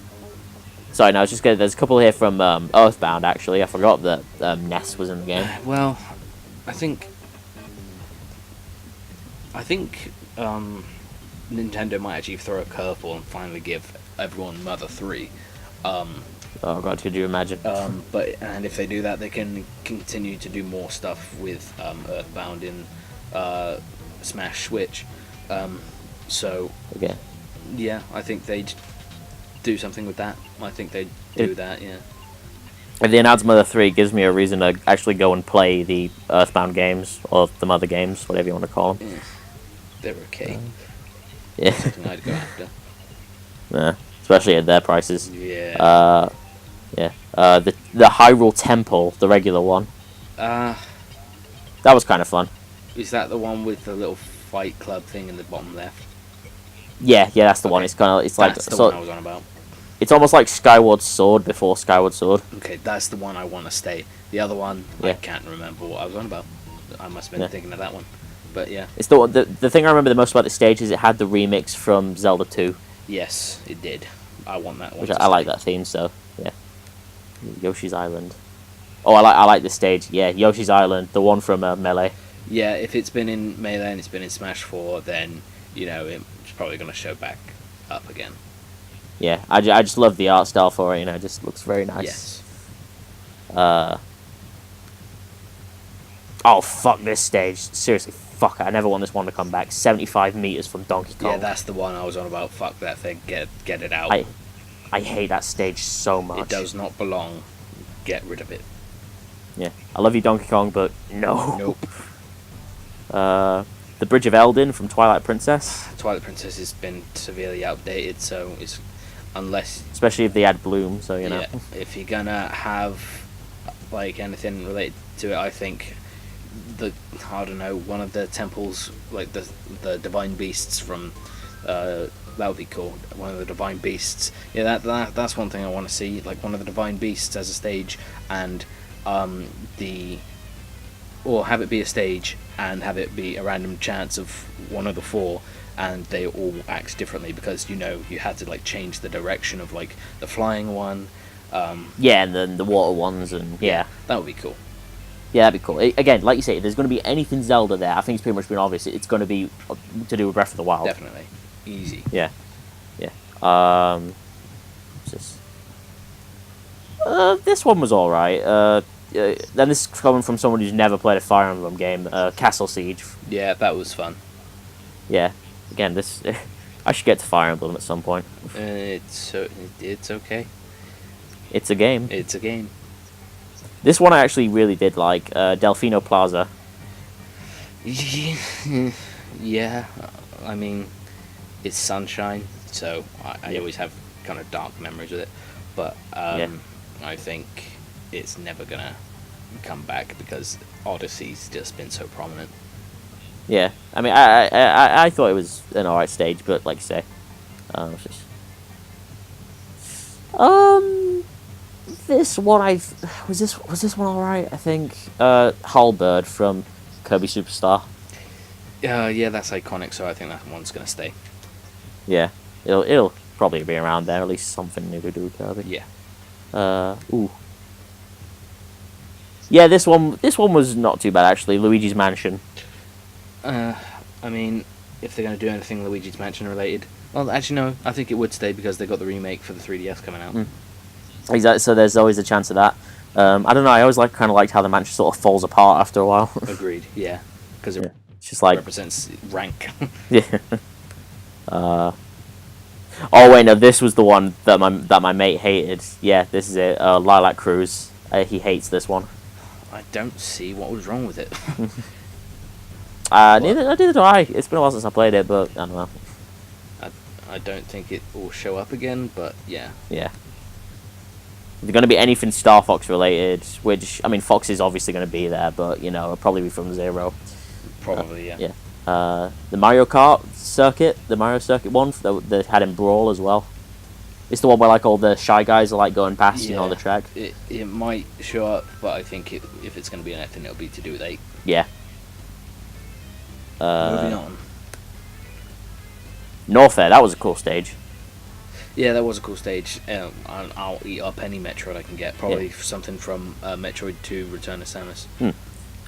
Sorry, no, I was just gonna... There's a couple here from Earthbound, actually. I forgot that Ness was in the game. Well, I think Nintendo might actually throw a curveball and finally give everyone Mother 3. Oh god, could you imagine? And if they do that, they can continue to do more stuff with Earthbound in Smash Switch. So okay. Yeah, I think they'd do something with that. I think they'd do that. Yeah. If the announced Mother 3 gives me a reason to actually go and play the Earthbound games or the Mother games, whatever you want to call them. Yeah. They're okay. Yeah. Something I'd go after. Yeah, especially at their prices. Yeah. Yeah. The Hyrule Temple, the regular one. That was kind of fun. Is that the one with the little fight club thing in the bottom left? Yeah, that's the one. It's kind of That's the one I was on about. It's almost like Skyward Sword before Skyward Sword. Okay, that's the one I want to stay. The other one, yeah. I can't remember what I was on about. I must have been thinking of that one. But yeah. It's the thing I remember the most about the stage is it had the remix from Zelda 2. Yes, it did. I want that one. Which I like that theme, so yeah. Yoshi's Island. Oh, I like this stage. Yeah, Yoshi's Island, the one from Melee. Yeah, if it's been in Melee and it's been in Smash 4, then it's probably going to show back up again. Yeah, I just love the art style for it. It just looks very nice. Yes. Oh fuck this stage! Seriously, fuck it. I never want this one to come back. 75 meters from Donkey Kong. Yeah, that's the one I was on about. Fuck that thing. Get it out. I hate that stage so much. It does not belong. Get rid of it. Yeah, I love you, Donkey Kong, but no. Nope. The Bridge of Eldin from Twilight Princess. Twilight Princess has been severely outdated, so it's especially if they add Bloom, so you know. Yeah, if you're gonna have like anything related to it, I think one of the temples, like the divine beasts from that would be cool. One of the divine beasts. Yeah, that's one thing I want to see. Like one of the divine beasts as a stage, and or have it be a stage and have it be a random chance of one of the four, and they all act differently because you had to like change the direction of like the flying one. Yeah, and then the water ones, and yeah, that would be cool. Yeah, that'd be cool. Again, like you say, if there's going to be anything Zelda there, I think it's pretty much been obvious. It's going to be to do with Breath of the Wild. Definitely, easy. Yeah. What's this? This one was all right. Then this is coming from someone who's never played a Fire Emblem game, Castle Siege. Yeah, that was fun. Yeah. Again, this I should get to Fire Emblem at some point. It's okay. It's a game. It's a game. This one I actually really did like, Delfino Plaza. Yeah, I mean, it's Sunshine, so I always have kind of dark memories with it. But I think it's never gonna come back because Odyssey's just been so prominent. Yeah, I mean, I thought it was an alright stage, but like you say, this one was this one alright? I think Halberd from Kirby Superstar. Yeah, that's iconic, so I think that one's gonna stay. Yeah, it'll probably be around there. At least something new to do with Kirby. Yeah. Ooh. Yeah, this one was not too bad actually. Luigi's Mansion. I mean, if they're gonna do anything Luigi's Mansion related, well, actually no, I think it would stay because they got the remake for the 3DS coming out. Exactly. So there's always a chance of that. I don't know. I always kind of liked how the match sort of falls apart after a while. Agreed. Yeah, because it It's just like represents rank. yeah. Oh wait, no, this was the one that my mate hated. Yeah, this is it. Lilac Cruise. He hates this one. I don't see what was wrong with it. Neither do I. It's been a while since I played it, but I don't know. I don't think it will show up again, but yeah. Yeah. If there's going to be anything Star Fox related, which, I mean, Fox is obviously going to be there, but, you know, it'll probably be from Zero. Probably, yeah. Yeah. The Mario Kart circuit, the Mario Circuit one, that had in Brawl as well. It's the one where, like, all the Shy Guys are, like, going past, you know, on the track. It might show up, but I think if it's going to be anything, it'll be to do with 8. Yeah. Moving on. Norfair, that was a cool stage. Yeah, that was a cool stage. I'll eat up any Metroid I can get. Probably something from Metroid 2 Return of Samus.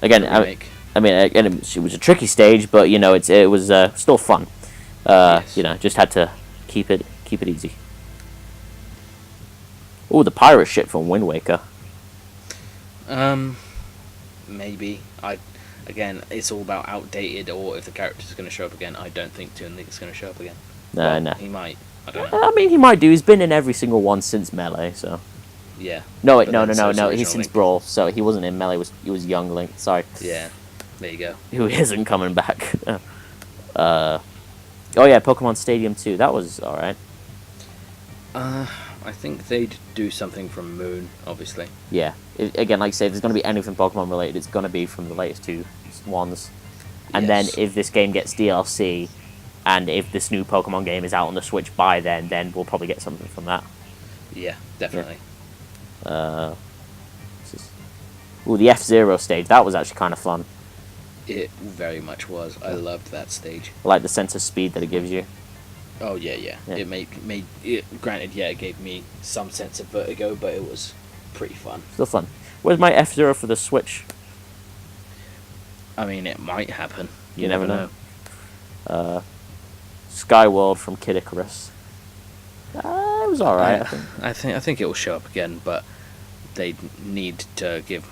Again, it was a tricky stage, but you know it was still fun. Yes. You know, just had to keep it easy. Oh, the pirate ship from Wind Waker. Maybe. Again, it's all about outdated, or if the character's going to show up again. I don't think Toon Link's going to show up again. No. He might. I don't know. I mean, he might do. He's been in every single one since Melee, so. Yeah. No. He's since Link. Brawl, so he wasn't in Melee. He was young Link. Sorry. Yeah. There you go. Who isn't coming back? Oh yeah, Pokemon Stadium 2. That was all right. I think they'd do something from Moon, obviously. Yeah. Again, like I say, if there's going to be anything Pokemon related, it's going to be from the latest 2 ones. And then if this game gets DLC, and if this new Pokemon game is out on the Switch by then we'll probably get something from that. Yeah, definitely. The F-Zero stage, that was actually kind of fun. It very much was. I loved that stage. I like the sense of speed that it gives you. Oh yeah. It made it. Granted, it gave me some sense of vertigo, but it was pretty fun. Still fun. Where's my F-Zero for the Switch? I mean, it might happen. You never know. Skyworld from Kid Icarus. It was alright, I think. I think it will show up again, but they need to give.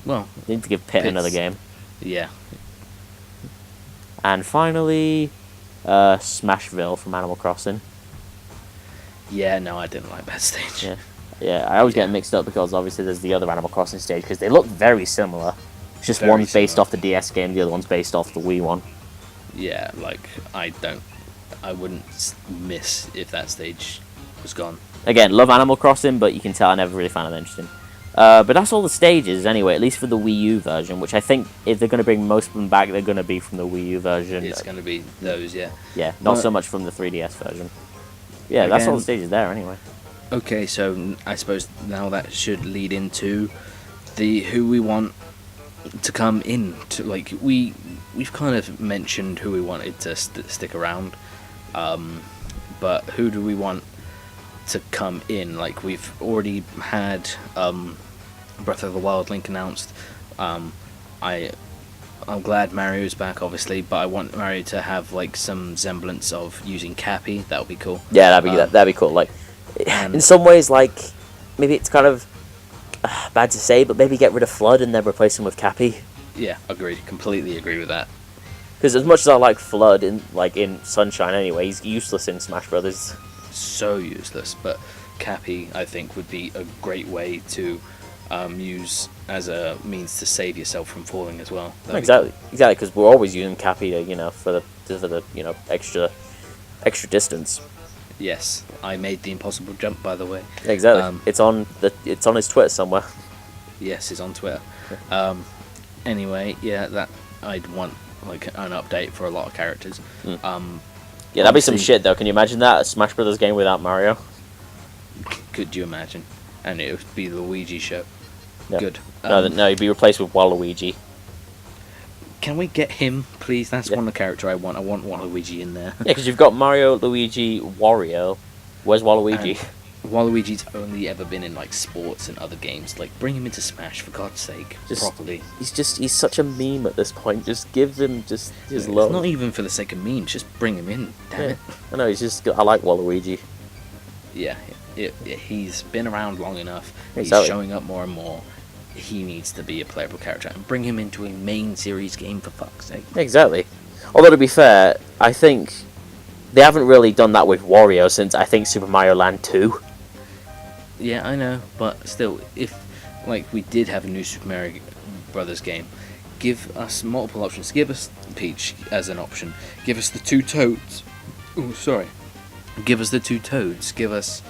Well, They need to give Pit another game. Yeah. And finally, Smashville from Animal Crossing. Yeah, no, I didn't like that stage. Yeah. I always get mixed up because obviously there's the other Animal Crossing stage because they look very similar. It's just Very one's based similar. off the DS game, the other one's based off the Wii one. Yeah, like I wouldn't miss if that stage was gone. Again, love Animal Crossing, but you can tell I never really found it interesting. But that's all the stages anyway, at least for the Wii U version, which I think if they're going to bring most of them back, they're going to be from the Wii U version. It's going to be those, yeah. Yeah, not so much from the 3DS version. Yeah, that's all the stages there anyway. Okay, so I suppose now that should lead into who we want to come in to, like we've kind of mentioned who we wanted to stick around, but who do we want to come in? Like we've already had Breath of the Wild Link announced. I'm glad Mario's back, obviously, but I want Mario to have like some semblance of using Cappy. That would be cool. Yeah, that'd be cool. Like, in some ways, like maybe it's kind of bad to say, but maybe get rid of Flood and then replace him with Cappy. Yeah, agreed. Completely agree with that. Because as much as I like Flood in Sunshine anyway, he's useless in Smash Brothers. So useless, but Cappy I think would be a great way to use as a means to save yourself from falling as well. Exactly, because we're always using Cappy to for the extra distance. Yes, I made the impossible jump, by the way. Exactly. It's on his Twitter somewhere. Yes, it's on Twitter. Anyway, yeah, that I'd want like an update for a lot of characters. Yeah, that'd be some shit though. Can you imagine that, a Smash Brothers game without Mario? Could you imagine? And it would be the Luigi show. Yeah. Good. No, he'd be replaced with Waluigi. Can we get him, please? That's one of the character I want. I want Waluigi in there. Yeah, because you've got Mario, Luigi, Wario. Where's Waluigi? Waluigi's only ever been in like sports and other games. Like, bring him into Smash for God's sake, properly. He's such a meme at this point. Just give him his It's love. not even for the sake of memes. Just bring him in. Damn it. I know. I like Waluigi. Yeah. he's been around long enough. Exactly. He's showing up more and more. He needs to be a playable character and bring him into a main series game, for fuck's sake. Exactly. Although to be fair, I think they haven't really done that with Wario since I think Super Mario Land 2. Yeah, I know, but still, if like we did have a new Super Mario Brothers game, give us multiple options. Give us Peach as an option. Give us the two Toads. Oh, sorry. Give us the two Toads. Give us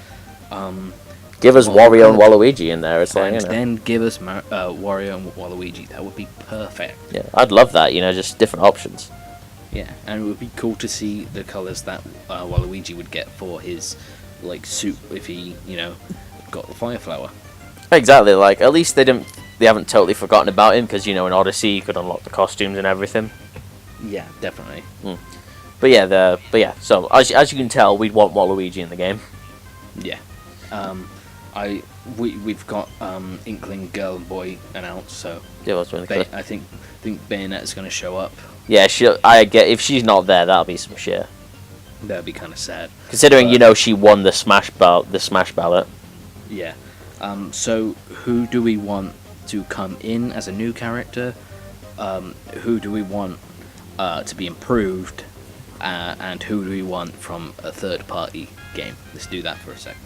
Wario and Waluigi in there. It's like, and you know. then give us Wario and Waluigi. That would be perfect. Yeah, I'd love that. Just different options. Yeah, and it would be cool to see the colours that Waluigi would get for his suit if he got the fire flower. Exactly. Like at least they haven't totally forgotten about him because in Odyssey you could unlock the costumes and everything. Yeah, definitely. But yeah. So as you can tell, we'd want Waluigi in the game. Yeah. We've got Inkling Girl and Boy announced, so Yeah, that's really cool. I think Bayonet's going to show up. Yeah, I get if she's not there, that'll be some shit. That'd be kind of sad. Considering she won the Smash ballot. Yeah. So who do we want to come in as a new character? Who do we want to be improved? And who do we want from a third-party game? Let's do that for a sec.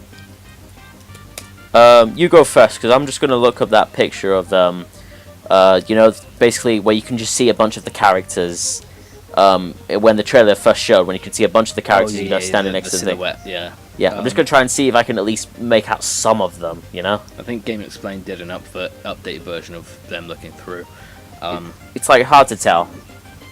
You go first, because I'm just going to look up that picture of them. Basically where you can just see a bunch of the characters. When the trailer first showed, when you can see a bunch of the characters, standing next to the silhouette. Yeah. Yeah, I'm just going to try and see if I can at least make out some of them. I think Game Explained did an updated version of them looking through. It's hard to tell.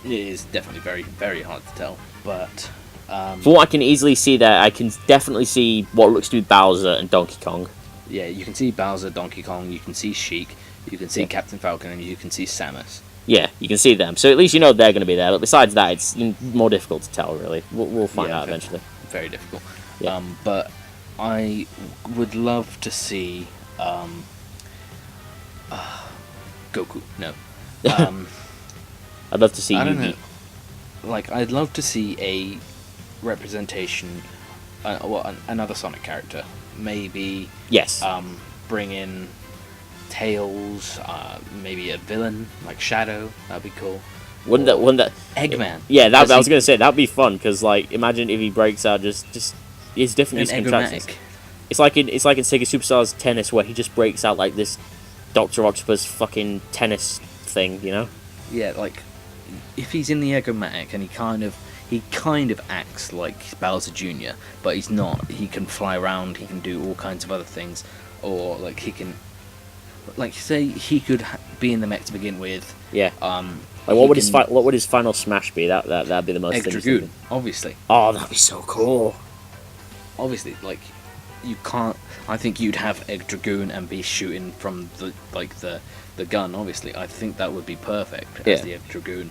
It is definitely very, very hard to tell, but. From what I can easily see there, I can definitely see what looks to be Bowser and Donkey Kong. Yeah, you can see Bowser, Donkey Kong, you can see Sheik, you can see Captain Falcon, and you can see Samus. Yeah, you can see them. So at least they're going to be there. But besides that, it's more difficult to tell, really. We'll find out eventually. Very difficult. Yeah. But I would love to see Goku. No. I'd love to see I don't Yugi. know. I'd love to see a representation, another Sonic character. Maybe. Yes. Bring in Tails, maybe a villain like Shadow. That'd be cool. Wouldn't that Eggman? Yeah, I was gonna say that'd be fun because imagine if he breaks out just it's different contractions. It's like in Sega Superstars Tennis where he just breaks out like this Dr. Octopus fucking tennis thing, Yeah, if he's in the Eggomatic and he kind of acts like Bowser Jr., but he's not. He can fly around. He can do all kinds of other things, or he can. Say he could be in the mech to begin with. Yeah. What would his final smash be? That'd be the most. Egg Dragoon, obviously. Oh, that'd be so cool. Obviously, you can't. I think you'd have Egg Dragoon and be shooting from the gun. Obviously, I think that would be perfect as the Egg Dragoon.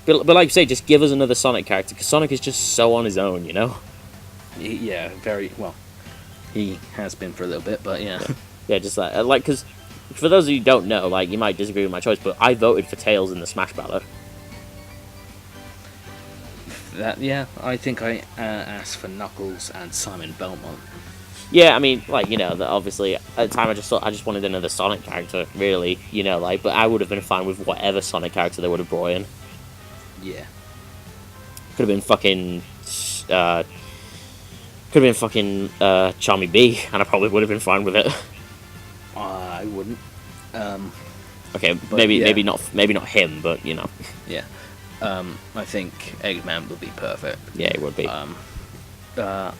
But like you say, just give us another Sonic character because Sonic is just so on his own, Yeah, very well. He has been for a little bit, but yeah. Yeah, just because for those of you who don't know, you might disagree with my choice, but I voted for Tails in the Smash ballot. I think I asked for Knuckles and Simon Belmont. Yeah, I mean, obviously at the time I just wanted another Sonic character, really, but I would have been fine with whatever Sonic character they would have brought in. Yeah. Could have been fucking Charmy B, and I probably would have been fine with it. I wouldn't. Okay, maybe not him, but Yeah. I think Eggman would be perfect. Yeah, it would be. Trying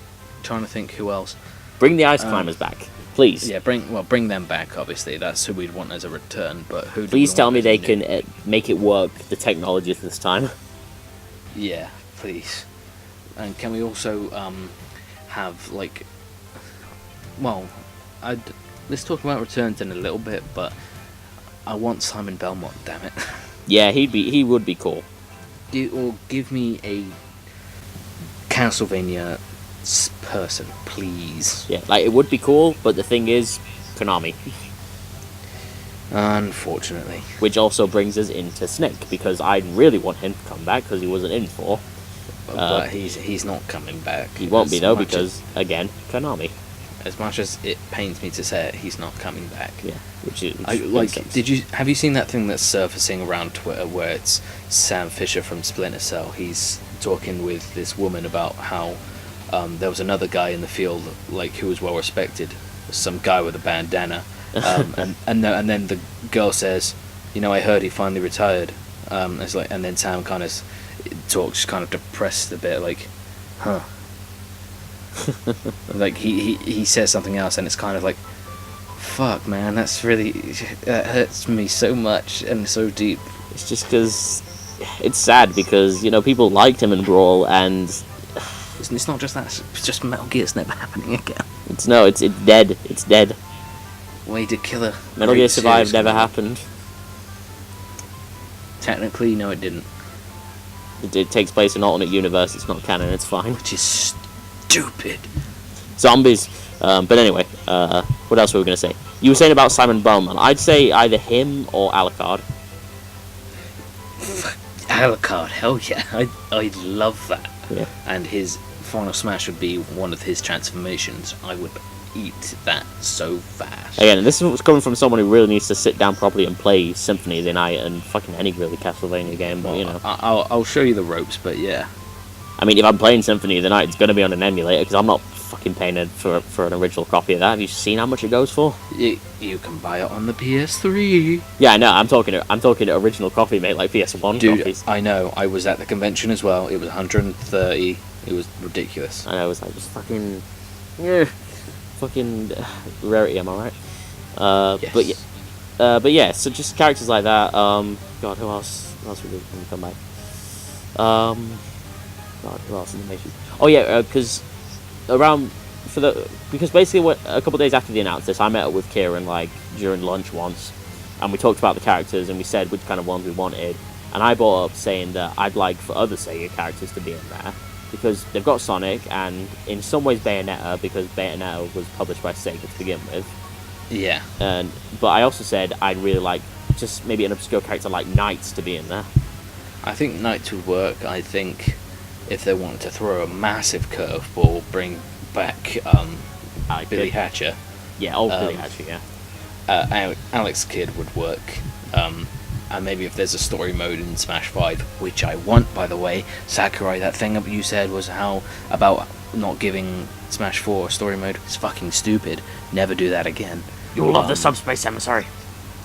to think who else. Bring the Ice Climbers back, please. Yeah, bring them back. Obviously, that's who we'd want as a return. But who? Please tell me they can make it work. The technology this time. Yeah, please. And can we also have let's talk about returns in a little bit, but I want Simon Belmont. Damn it. Yeah, he would be cool. Or give me a Castlevania person, please. Yeah, it would be cool, but the thing is, Konami. Unfortunately. Which also brings us into Snake, because I really want him to come back, because he wasn't in for. But he's not coming back. He won't be though, because again, Konami. As much as it pains me to say it, he's not coming back. Yeah, which have you seen that thing that's surfacing around Twitter where it's Sam Fisher from Splinter Cell? He's talking with this woman about how there was another guy in the field who was well respected, some guy with a bandana, and then the girl says, I heard he finally retired. It's and then Sam kind of talks kind of depressed a bit, huh. He says something else, and it's kind of fuck, man, that hurts me so much and so deep. It's just because it's sad because people liked him in Brawl, and it's not just that. It's just Metal Gear's never happening again. It's dead. It's dead. Way to kill a Metal Gear Survive never happened. Technically, no, it didn't. It takes place in an alternate universe. It's not canon. It's fine. Which is stupid. Zombies. But anyway, what else were we going to say? You were saying about Simon Bowman. I'd say either him or Alucard. Alucard, hell yeah. I love that. Yeah. And his Final Smash would be one of his transformations. I would eat that so fast. Again, this is coming from someone who really needs to sit down properly and play Symphony of the Night and fucking any really Castlevania game, but I'll show you the ropes, but yeah. I mean, if I'm playing Symphony of the Night, it's going to be on an emulator, because I'm not fucking paying for an original copy of that. Have you seen how much it goes for? You can buy it on the PS3. Yeah, I know. I'm talking original copy, mate, like PS1 Dude, copies. I know. I was at the convention as well. It was 130. It was ridiculous. I know. It was just fucking, fucking rarity. Am I right? Yes. But yeah. So just characters like that. God, who else? Who else would come back? God, who else in the Matrix? Oh yeah, because basically a couple of days after they announced this, I met up with Keiran during lunch once, and we talked about the characters and we said which kind of ones we wanted, and I brought up saying that I'd like for other Sega characters to be in there because they've got Sonic and in some ways Bayonetta, because Bayonetta was published by Sega to begin with. Yeah. But I also said I'd really like just maybe an obscure character like Knights to be in there. I think Knights would work. I think if they wanted to throw a massive curveball, bring back Billy Hatcher. Yeah, Billy Hatcher, yeah. Alex Kidd would work. And maybe if there's a story mode in Smash 5, which I want, by the way. Sakurai, that thing you said was about not giving Smash 4 a story mode. It's fucking stupid. Never do that again. You'll love the Subspace Emissary.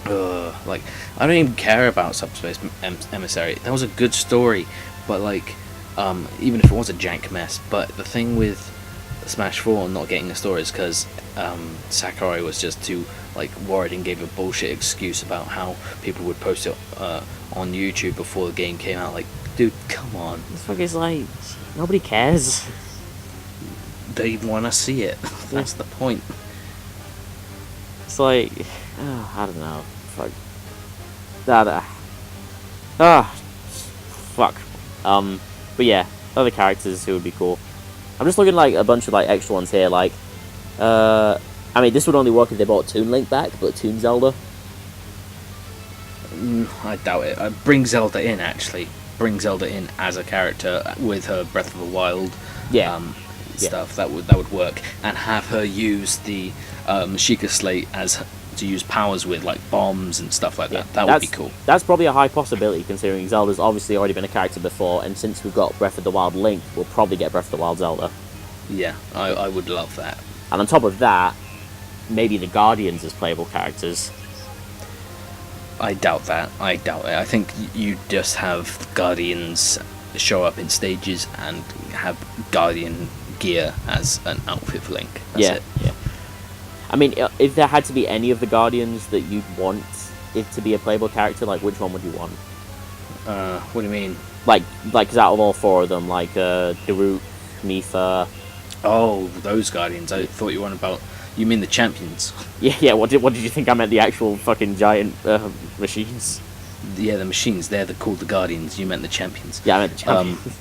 I don't even care about Subspace Emissary. That was a good story, but even if it was a jank mess. But the thing with Smash 4 not getting a story is because Sakurai was just too worried and gave a bullshit excuse about how people would post it on YouTube before the game came out. Dude, come on. This fuck is nobody cares. They want to see it. That's the point. It's I don't know. Fuck. Fuck. But yeah, other characters who would be cool. I'm just looking a bunch of extra ones here. I mean, this would only work if they brought Toon Link back, but Toon Zelda. I doubt it. Bring Zelda in, actually. Bring Zelda in as a character with her Breath of the Wild stuff. That would work, and have her use the Sheikah Slate to use powers with bombs and stuff like that. That would be cool. That's probably a high possibility, considering Zelda's obviously already been a character before, and since we've got Breath of the Wild Link, we'll probably get Breath of the Wild Zelda. Yeah, I would love that. And on top of that, maybe the Guardians as playable characters. I doubt that. I doubt it. I think you just have Guardians show up in stages and have Guardian gear as an outfit for Link. That's it. Yeah. I mean, if there had to be any of the Guardians that you'd want it to be a playable character, which one would you want? What do you mean? Cause out of all four of them, Daruk, Mipha. Oh, those Guardians. I thought you were on about. You mean the champions? Yeah. What did you think I meant? The actual fucking giant machines? Yeah, the machines. They're called the Guardians. You meant the champions. Yeah, I meant the champions.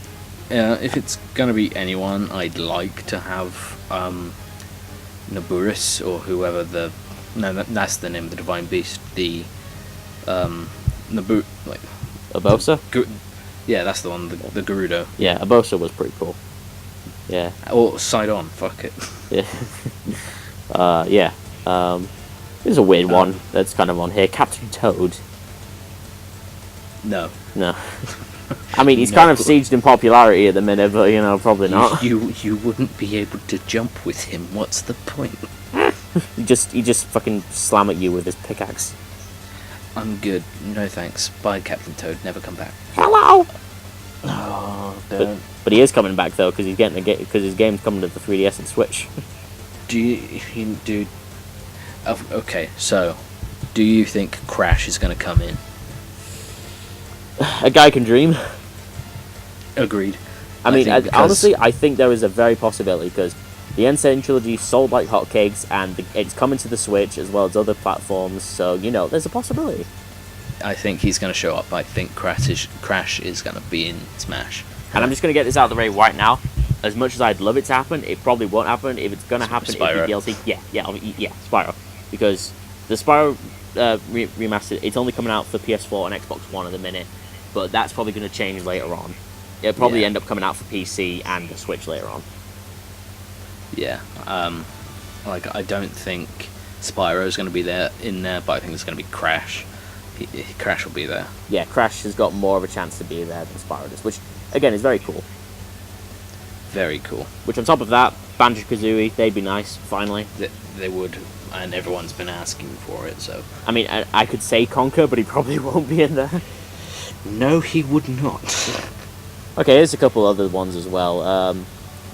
If it's gonna be anyone, I'd like to have Naburis or whoever that's the name of the Divine Beast. The Urbosa? Yeah, that's the one. The Gerudo. Yeah, Abosa was pretty cool. Yeah. Or Sidon. Fuck it. Yeah. Yeah. There's a weird one that's kind of on here. Captain Toad. No. No. I mean, he's No. kind of sieged in popularity at the minute, but probably not. You wouldn't be able to jump with him. What's the point? He just fucking slam at you with his pickaxe. I'm good. No thanks. Bye, Captain Toad. Never come back. Hello. Oh, don't. But he is coming back though, because his game's coming to the 3DS and Switch. Okay, so do you think Crash is going to come in? A guy can dream. Agreed. I mean, honestly, I think there is a very possibility, because the N7 trilogy sold like hotcakes, and it's coming to the Switch as well as other platforms. So there's a possibility. I think he's going to show up. I think Crash is going to be in Smash. And I'm just going to get this out of the way right now. As much as I'd love it to happen, it probably won't happen. If it's going to happen, it'll be DLC. Yeah, Spyro. Because the Spyro remastered, it's only coming out for PS4 and Xbox One at the minute. But that's probably going to change later on. It'll probably end up coming out for PC and the Switch later on. Yeah. I don't think Spyro's going to be in there, but I think it's going to be Crash. Crash will be there. Yeah, Crash has got more of a chance to be there than Spyro does, which, again, is very cool. Very cool. Which, on top of that, Banjo-Kazooie, they'd be nice, finally. They would, and everyone's been asking for it, so... I mean, I could say Conker, but he probably won't be in there. No, he would not. Okay, here's a couple other ones as well.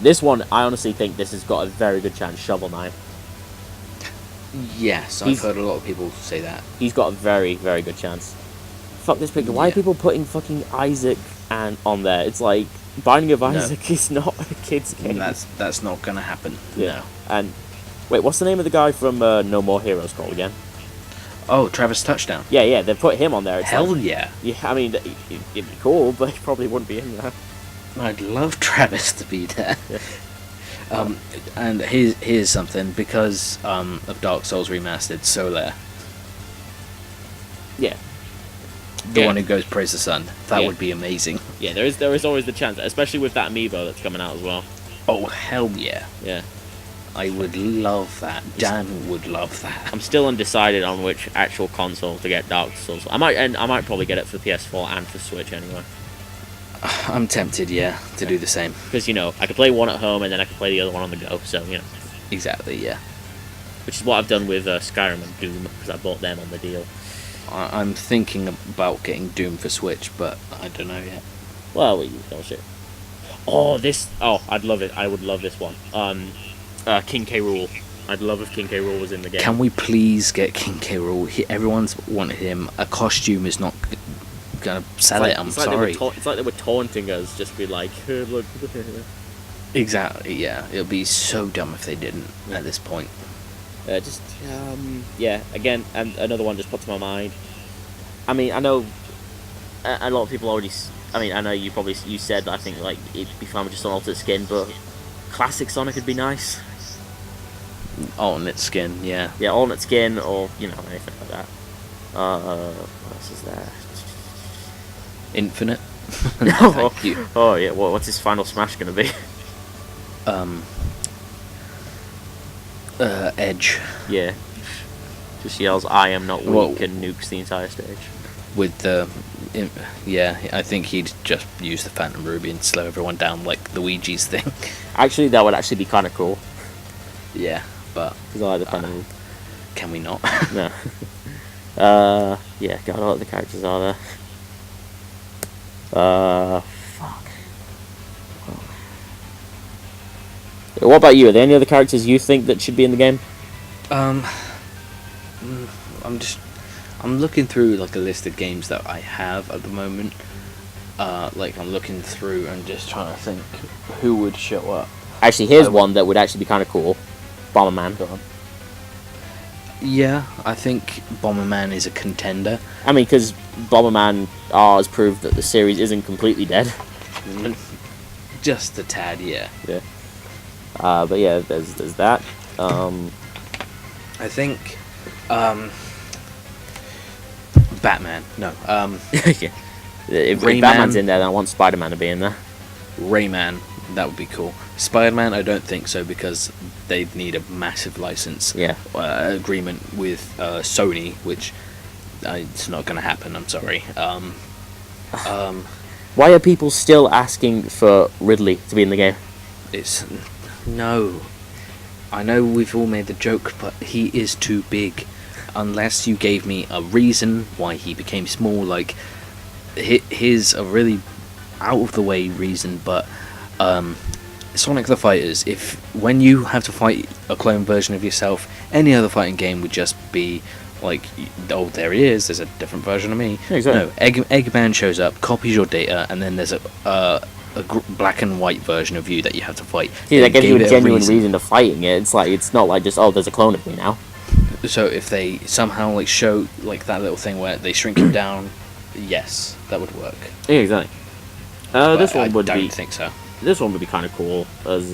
This one, I honestly think this has got a very good chance, Shovel Knight. Yes, I've heard a lot of people say that. He's got a very, very good chance. Fuck this picture. Why are people putting fucking Isaac on there? It's like, Binding of Isaac is not a kid's game. That's not gonna happen. Yeah. No. And, wait, what's the name of the guy from No More Heroes called again? Oh, Travis Touchdown. Yeah, they put him on there. It's Hell yeah. Yeah, I mean, it'd be cool, but he probably wouldn't be in there. I'd love Travis to be there. Yeah. And here's something, because of Dark Souls Remastered, Solaire. Yeah. The one who goes Praise the Sun. That would be amazing. Yeah, there is always the chance, especially with that amiibo that's coming out as well. Oh, hell yeah. Yeah. I would love that. Dan would love that. I'm still undecided on which actual console to get Dark Souls. I might probably get it for PS4 and for Switch anyway. I'm tempted, to do the same. Because, I could play one at home and then I could play the other one on the go, so, Exactly, yeah. Which is what I've done with Skyrim and Doom, because I bought them on the deal. I'm thinking about getting Doom for Switch, but I don't know yet. Well, shit. I'd love it. I would love this one. King K. Rool. I'd love if King K. Rool was in the game. Can we please get King K. Rool? Everyone's wanted him. A costume is not gonna sell it. I'm sorry. It's like they were taunting us, just be like, hey, look. Exactly, yeah. It would be so dumb if they didn't at this point. Again, and another one just put to my mind. I mean, I know a lot of people already... I mean, I know you said, I think, like, it'd be fine with just an altered skin, but classic Sonic would be nice. Alternate skin, yeah. Yeah, alternate skin, or, anything like that. What else is there? Infinite. Thank you. Oh, yeah, what's his final smash gonna be? Edge. Yeah. Just yells, I am not weak, and nukes the entire stage. With the... I think he'd just use the Phantom Ruby and slow everyone down like the Luigi's thing. Actually, that would actually be kind of cool. Yeah, but... Because I like the Phantom Ruby. Can we not? No. Yeah, God, what the characters are there? Fuck. What about you? Are there any other characters you think that should be in the game? I'm looking through like a list of games that I have at the moment. I'm looking through and just trying to think who would show up. Actually, here's one that would actually be kind of cool. Bomberman. Go on. Yeah, I think Bomberman is a contender. I mean, because Bomberman has proved that the series isn't completely dead. Just a tad, yeah. Yeah. But yeah, there's that. I think, Batman. No. Yeah. If Rayman. Batman's in there, then I want Spider-Man to be in there. Rayman, that would be cool. Spider-Man, I don't think so because they'd need a massive license agreement with Sony, which it's not going to happen. I'm sorry. Why are people still asking for Ridley to be in the game? No. I know we've all made the joke, but he is too big. Unless you gave me a reason why he became small, like here's a really out of the way reason, but Sonic the Fighters, when you have to fight a clone version of yourself, any other fighting game would just be like, oh, there he is, there's a different version of me. Yeah, exactly. No, Eggman shows up, copies your data, and then there's a black and white version of you that you have to fight. Yeah, that gives you a genuine reason to fighting it. It's not like just, oh, there's a clone of me now. So if they somehow like show like that little thing where they shrink him down, yes, that would work. Yeah, exactly. This one would I don't think so. This one would be kind of cool as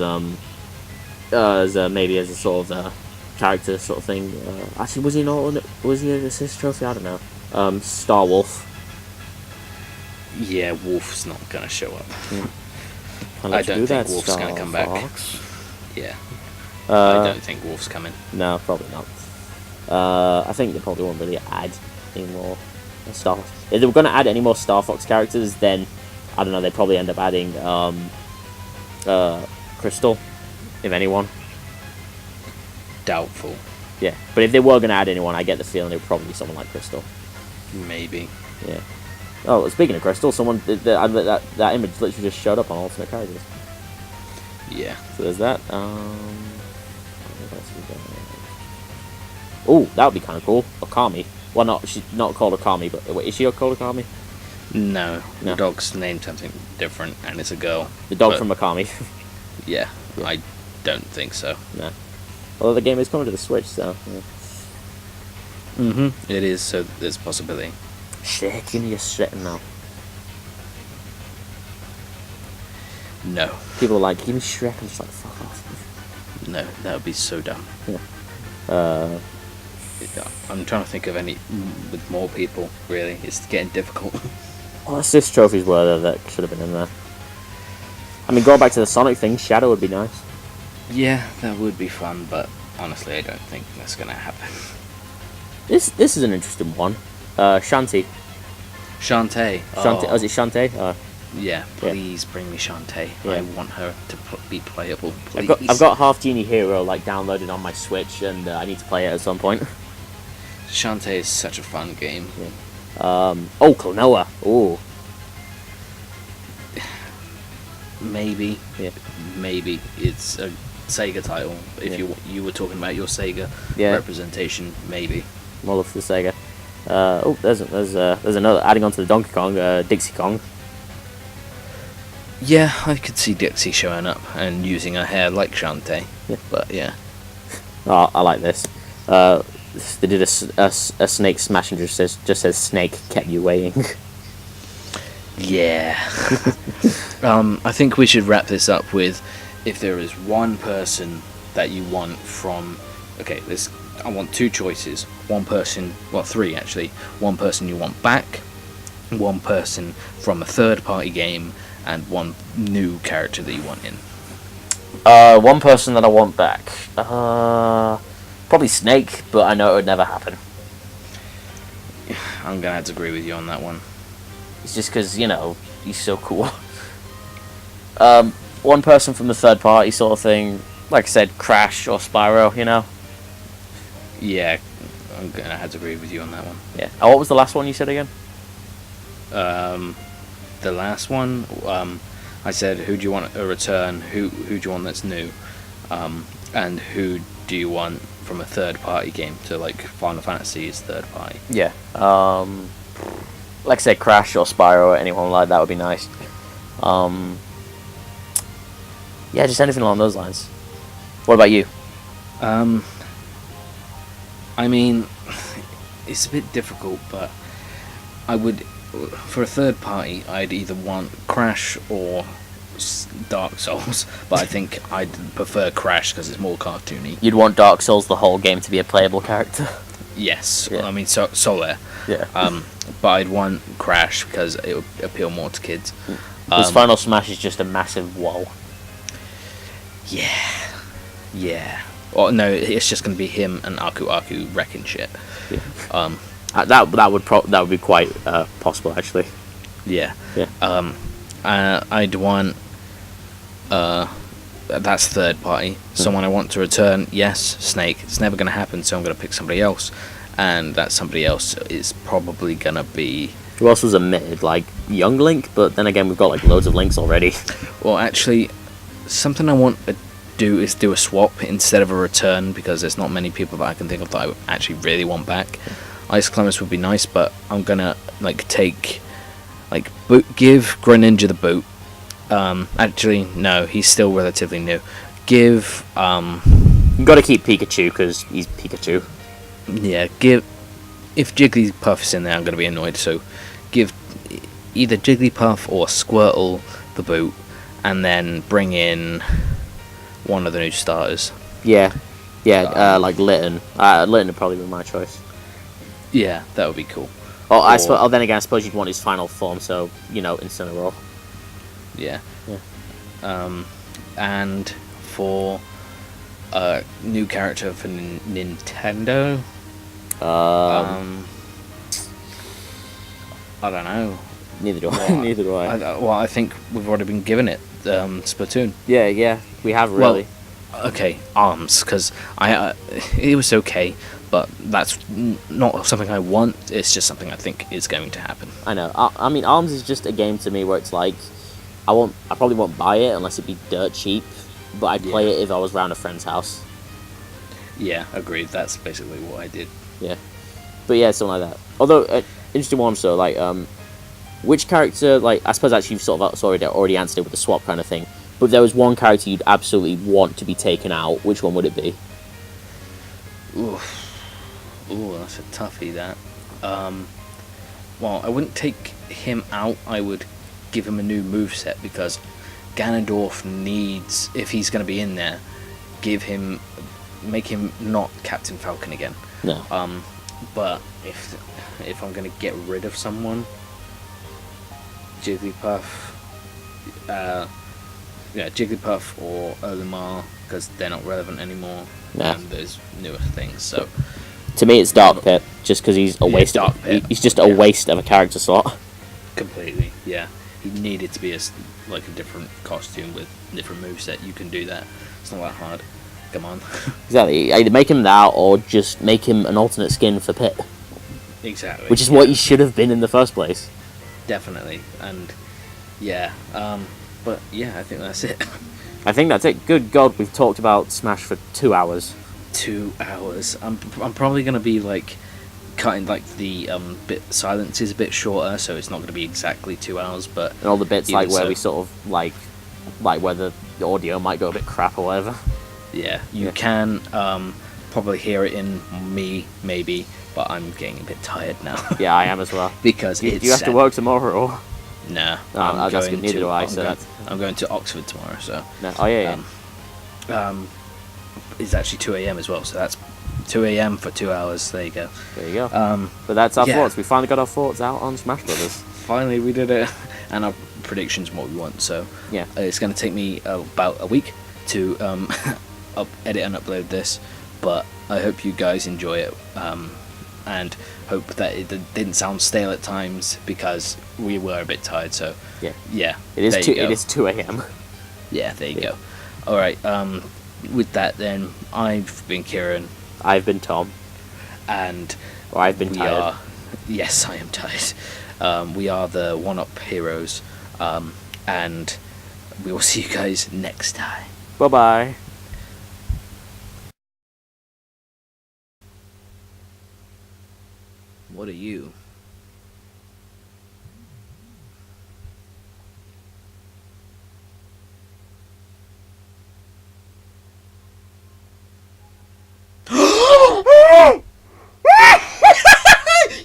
maybe as a sort of character sort of thing. Actually, was he an assist trophy? I don't know. Star Wolf. Yeah, Wolf's not gonna show up. I don't think Wolf's gonna come back. Yeah. I don't think Wolf's coming. No, probably not. I think they probably won't really add any more Star Fox. If they were going to add any more Star Fox characters, then I don't know. They'd probably end up adding Crystal, if anyone. Doubtful. Yeah, but if they were going to add anyone, I get the feeling it would probably be someone like Crystal. Maybe. Yeah. Oh, speaking of Crystal, someone that image literally just showed up on alternate characters. Yeah. So there's that. Oh, that would be kind of cool. Okami. Well, she's not called Okami, but wait, is she called Okami? No. The dog's named something different, and it's a girl. The dog from Okami. Yeah, I don't think so. No. Although the game is coming to the Switch, so. Yeah. It is, so there's a possibility. Shrek, give me a Shrek now. No. People are like, give me Shrek, I'm just like, fuck off. No, that would be so dumb. Yeah. I'm trying to think of any with more people, really. It's getting difficult. Well, assist trophies were there that should have been in there. I mean, going back to the Sonic thing, Shadow would be nice. Yeah, that would be fun, but honestly, I don't think that's going to happen. This is an interesting one. Shantae. Shantae. Oh, is it Shantae? Yeah, please bring me Shantae. Yeah. I want her to be playable. Please. I've got Half Genie Hero like downloaded on my Switch, and I need to play it at some point. Shantae is such a fun game. Yeah. Klonoa. Oh. Maybe. Yeah. Maybe it's a Sega title. If you were talking about your Sega representation, maybe. More love for the Sega. There's another adding on to the Donkey Kong, Dixie Kong. Yeah, I could see Dixie showing up and using her hair like Shantae. Yeah. But yeah. Oh, I like this. They did a snake smash and just says snake kept you waiting. Yeah. I think we should wrap this up with, if there is one person that you want from... Okay, I want two choices. One person... Well, three, actually. One person you want back, one person from a third-party game, and one new character that you want in. One person that I want back. Probably Snake, but I know it would never happen. I'm gonna have to agree with you on that one. It's just because, he's so cool. One person from the third party sort of thing. Like I said, Crash or Spyro, Yeah, I'm gonna have to agree with you on that one. Yeah. Oh, what was the last one you said again? The last one, I said, who do you want a return? Who do you want that's new? And who do you want from a third party game? So like Final Fantasy is third party. Yeah. Like I said, Crash or Spyro or anyone like that would be nice. Yeah, just anything along those lines. What about you? I mean, it's a bit difficult, but I would, for a third party, I'd either want Crash or Dark Souls, but I think I'd prefer Crash because it's more cartoony. You'd want Dark Souls the whole game to be a playable character? Yes, Yeah. I mean Solaire. Yeah. But I'd want Crash because it would appeal more to kids. His final smash is just a massive wall. Yeah. Or no, it's just gonna be him and Aku wrecking shit. Yeah. That would be quite possible actually. Yeah. Yeah. I'd want. That's third party. Someone I want to return. Yes, Snake. It's never gonna happen, so I'm gonna pick somebody else, and that somebody else is probably gonna be. Who else was omitted? Like Young Link, but then again we've got like loads of links already. Well, actually, something I want to do is do a swap instead of a return, because there's not many people that I can think of that I actually really want back. Ice Climbers would be nice, but I'm gonna give Greninja the boot. Actually, no, he's still relatively new. Give You've got to keep Pikachu because he's Pikachu. Yeah, if Jigglypuff is in there, I'm gonna be annoyed. So, give either Jigglypuff or Squirtle the boot, and then bring in one of the new starters. Yeah, like Litten. Litten would probably be my choice. Yeah, that would be cool. Then again, I suppose you'd want his final form, so Incineroar. Yeah. And for a new character for Nintendo, I don't know. Neither do I. Neither do I. I think we've already been given it. Splatoon. Yeah, we have really. Well, okay, Arms, because it was okay, but that's not something I want. It's just something I think is going to happen. I know. I mean, Arms is just a game to me where it's like, I probably won't buy it unless it be dirt cheap, but I'd play it if I was around a friend's house. Yeah, agreed. That's basically what I did. Yeah, but yeah, something like that. Although, interesting one. So, like, which character? Like, I suppose actually you've sort of already answered it with the swap kind of thing. But if there was one character you'd absolutely want to be taken out, which one would it be? Ooh, that's a toughie. That. Well, I wouldn't take him out. I would give him a new moveset, because Ganondorf needs, if he's going to be in there, make him not Captain Falcon again. No. But if I'm going to get rid of someone, Jigglypuff, Jigglypuff or Olimar, because they're not relevant anymore. Yeah. And there's newer things. So to me, it's Dark Pit, just because he's a waste. Dark Pit. He's just a waste of a character slot. Completely, yeah. He needed to be a different costume with different moveset. You can do that. It's not that hard. Come on. Exactly. Either make him that, or just make him an alternate skin for Pit. Exactly. Which is what he should have been in the first place. Definitely, and yeah. But yeah, I think that's it. I think that's it. Good God, we've talked about Smash for 2 hours. 2 hours. I'm probably gonna be cutting the silence is a bit shorter, so it's not going to be exactly 2 hours, but and all the bits where we sort of like where the audio might go a bit crap or whatever. Yeah, you can probably hear it in me maybe, but I'm getting a bit tired now. Yeah, I am as well. Because do you have to work tomorrow or? Nah, I'm going to Oxford tomorrow, so. No. Oh yeah. It's actually 2 a.m. as well, so that's 2 a.m. for 2 hours. There you go. There you go. But that's our thoughts. We finally got our thoughts out on Smash Brothers. Finally, we did it, and our predictions and what we want. So yeah, it's going to take me about a week to edit and upload this, but I hope you guys enjoy it, and hope that it didn't sound stale at times, because we were a bit tired. So yeah, it is 2 a.m. Yeah, there you go. All right. With that, then, I've been Keiran. I've been Tom. And I've been tired. Yes, I am tired. We are the One-Up Heroes. And we will see you guys next time. Bye-bye. What are you?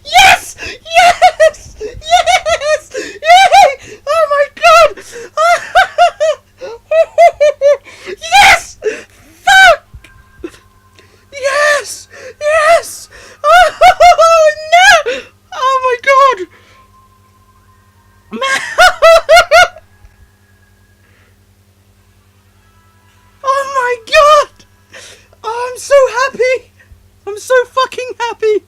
Yes! Yes! Yes! Yay! Oh my god! Yes! Fuck! Yes! Yes! I'm so happy! I'm so fucking happy!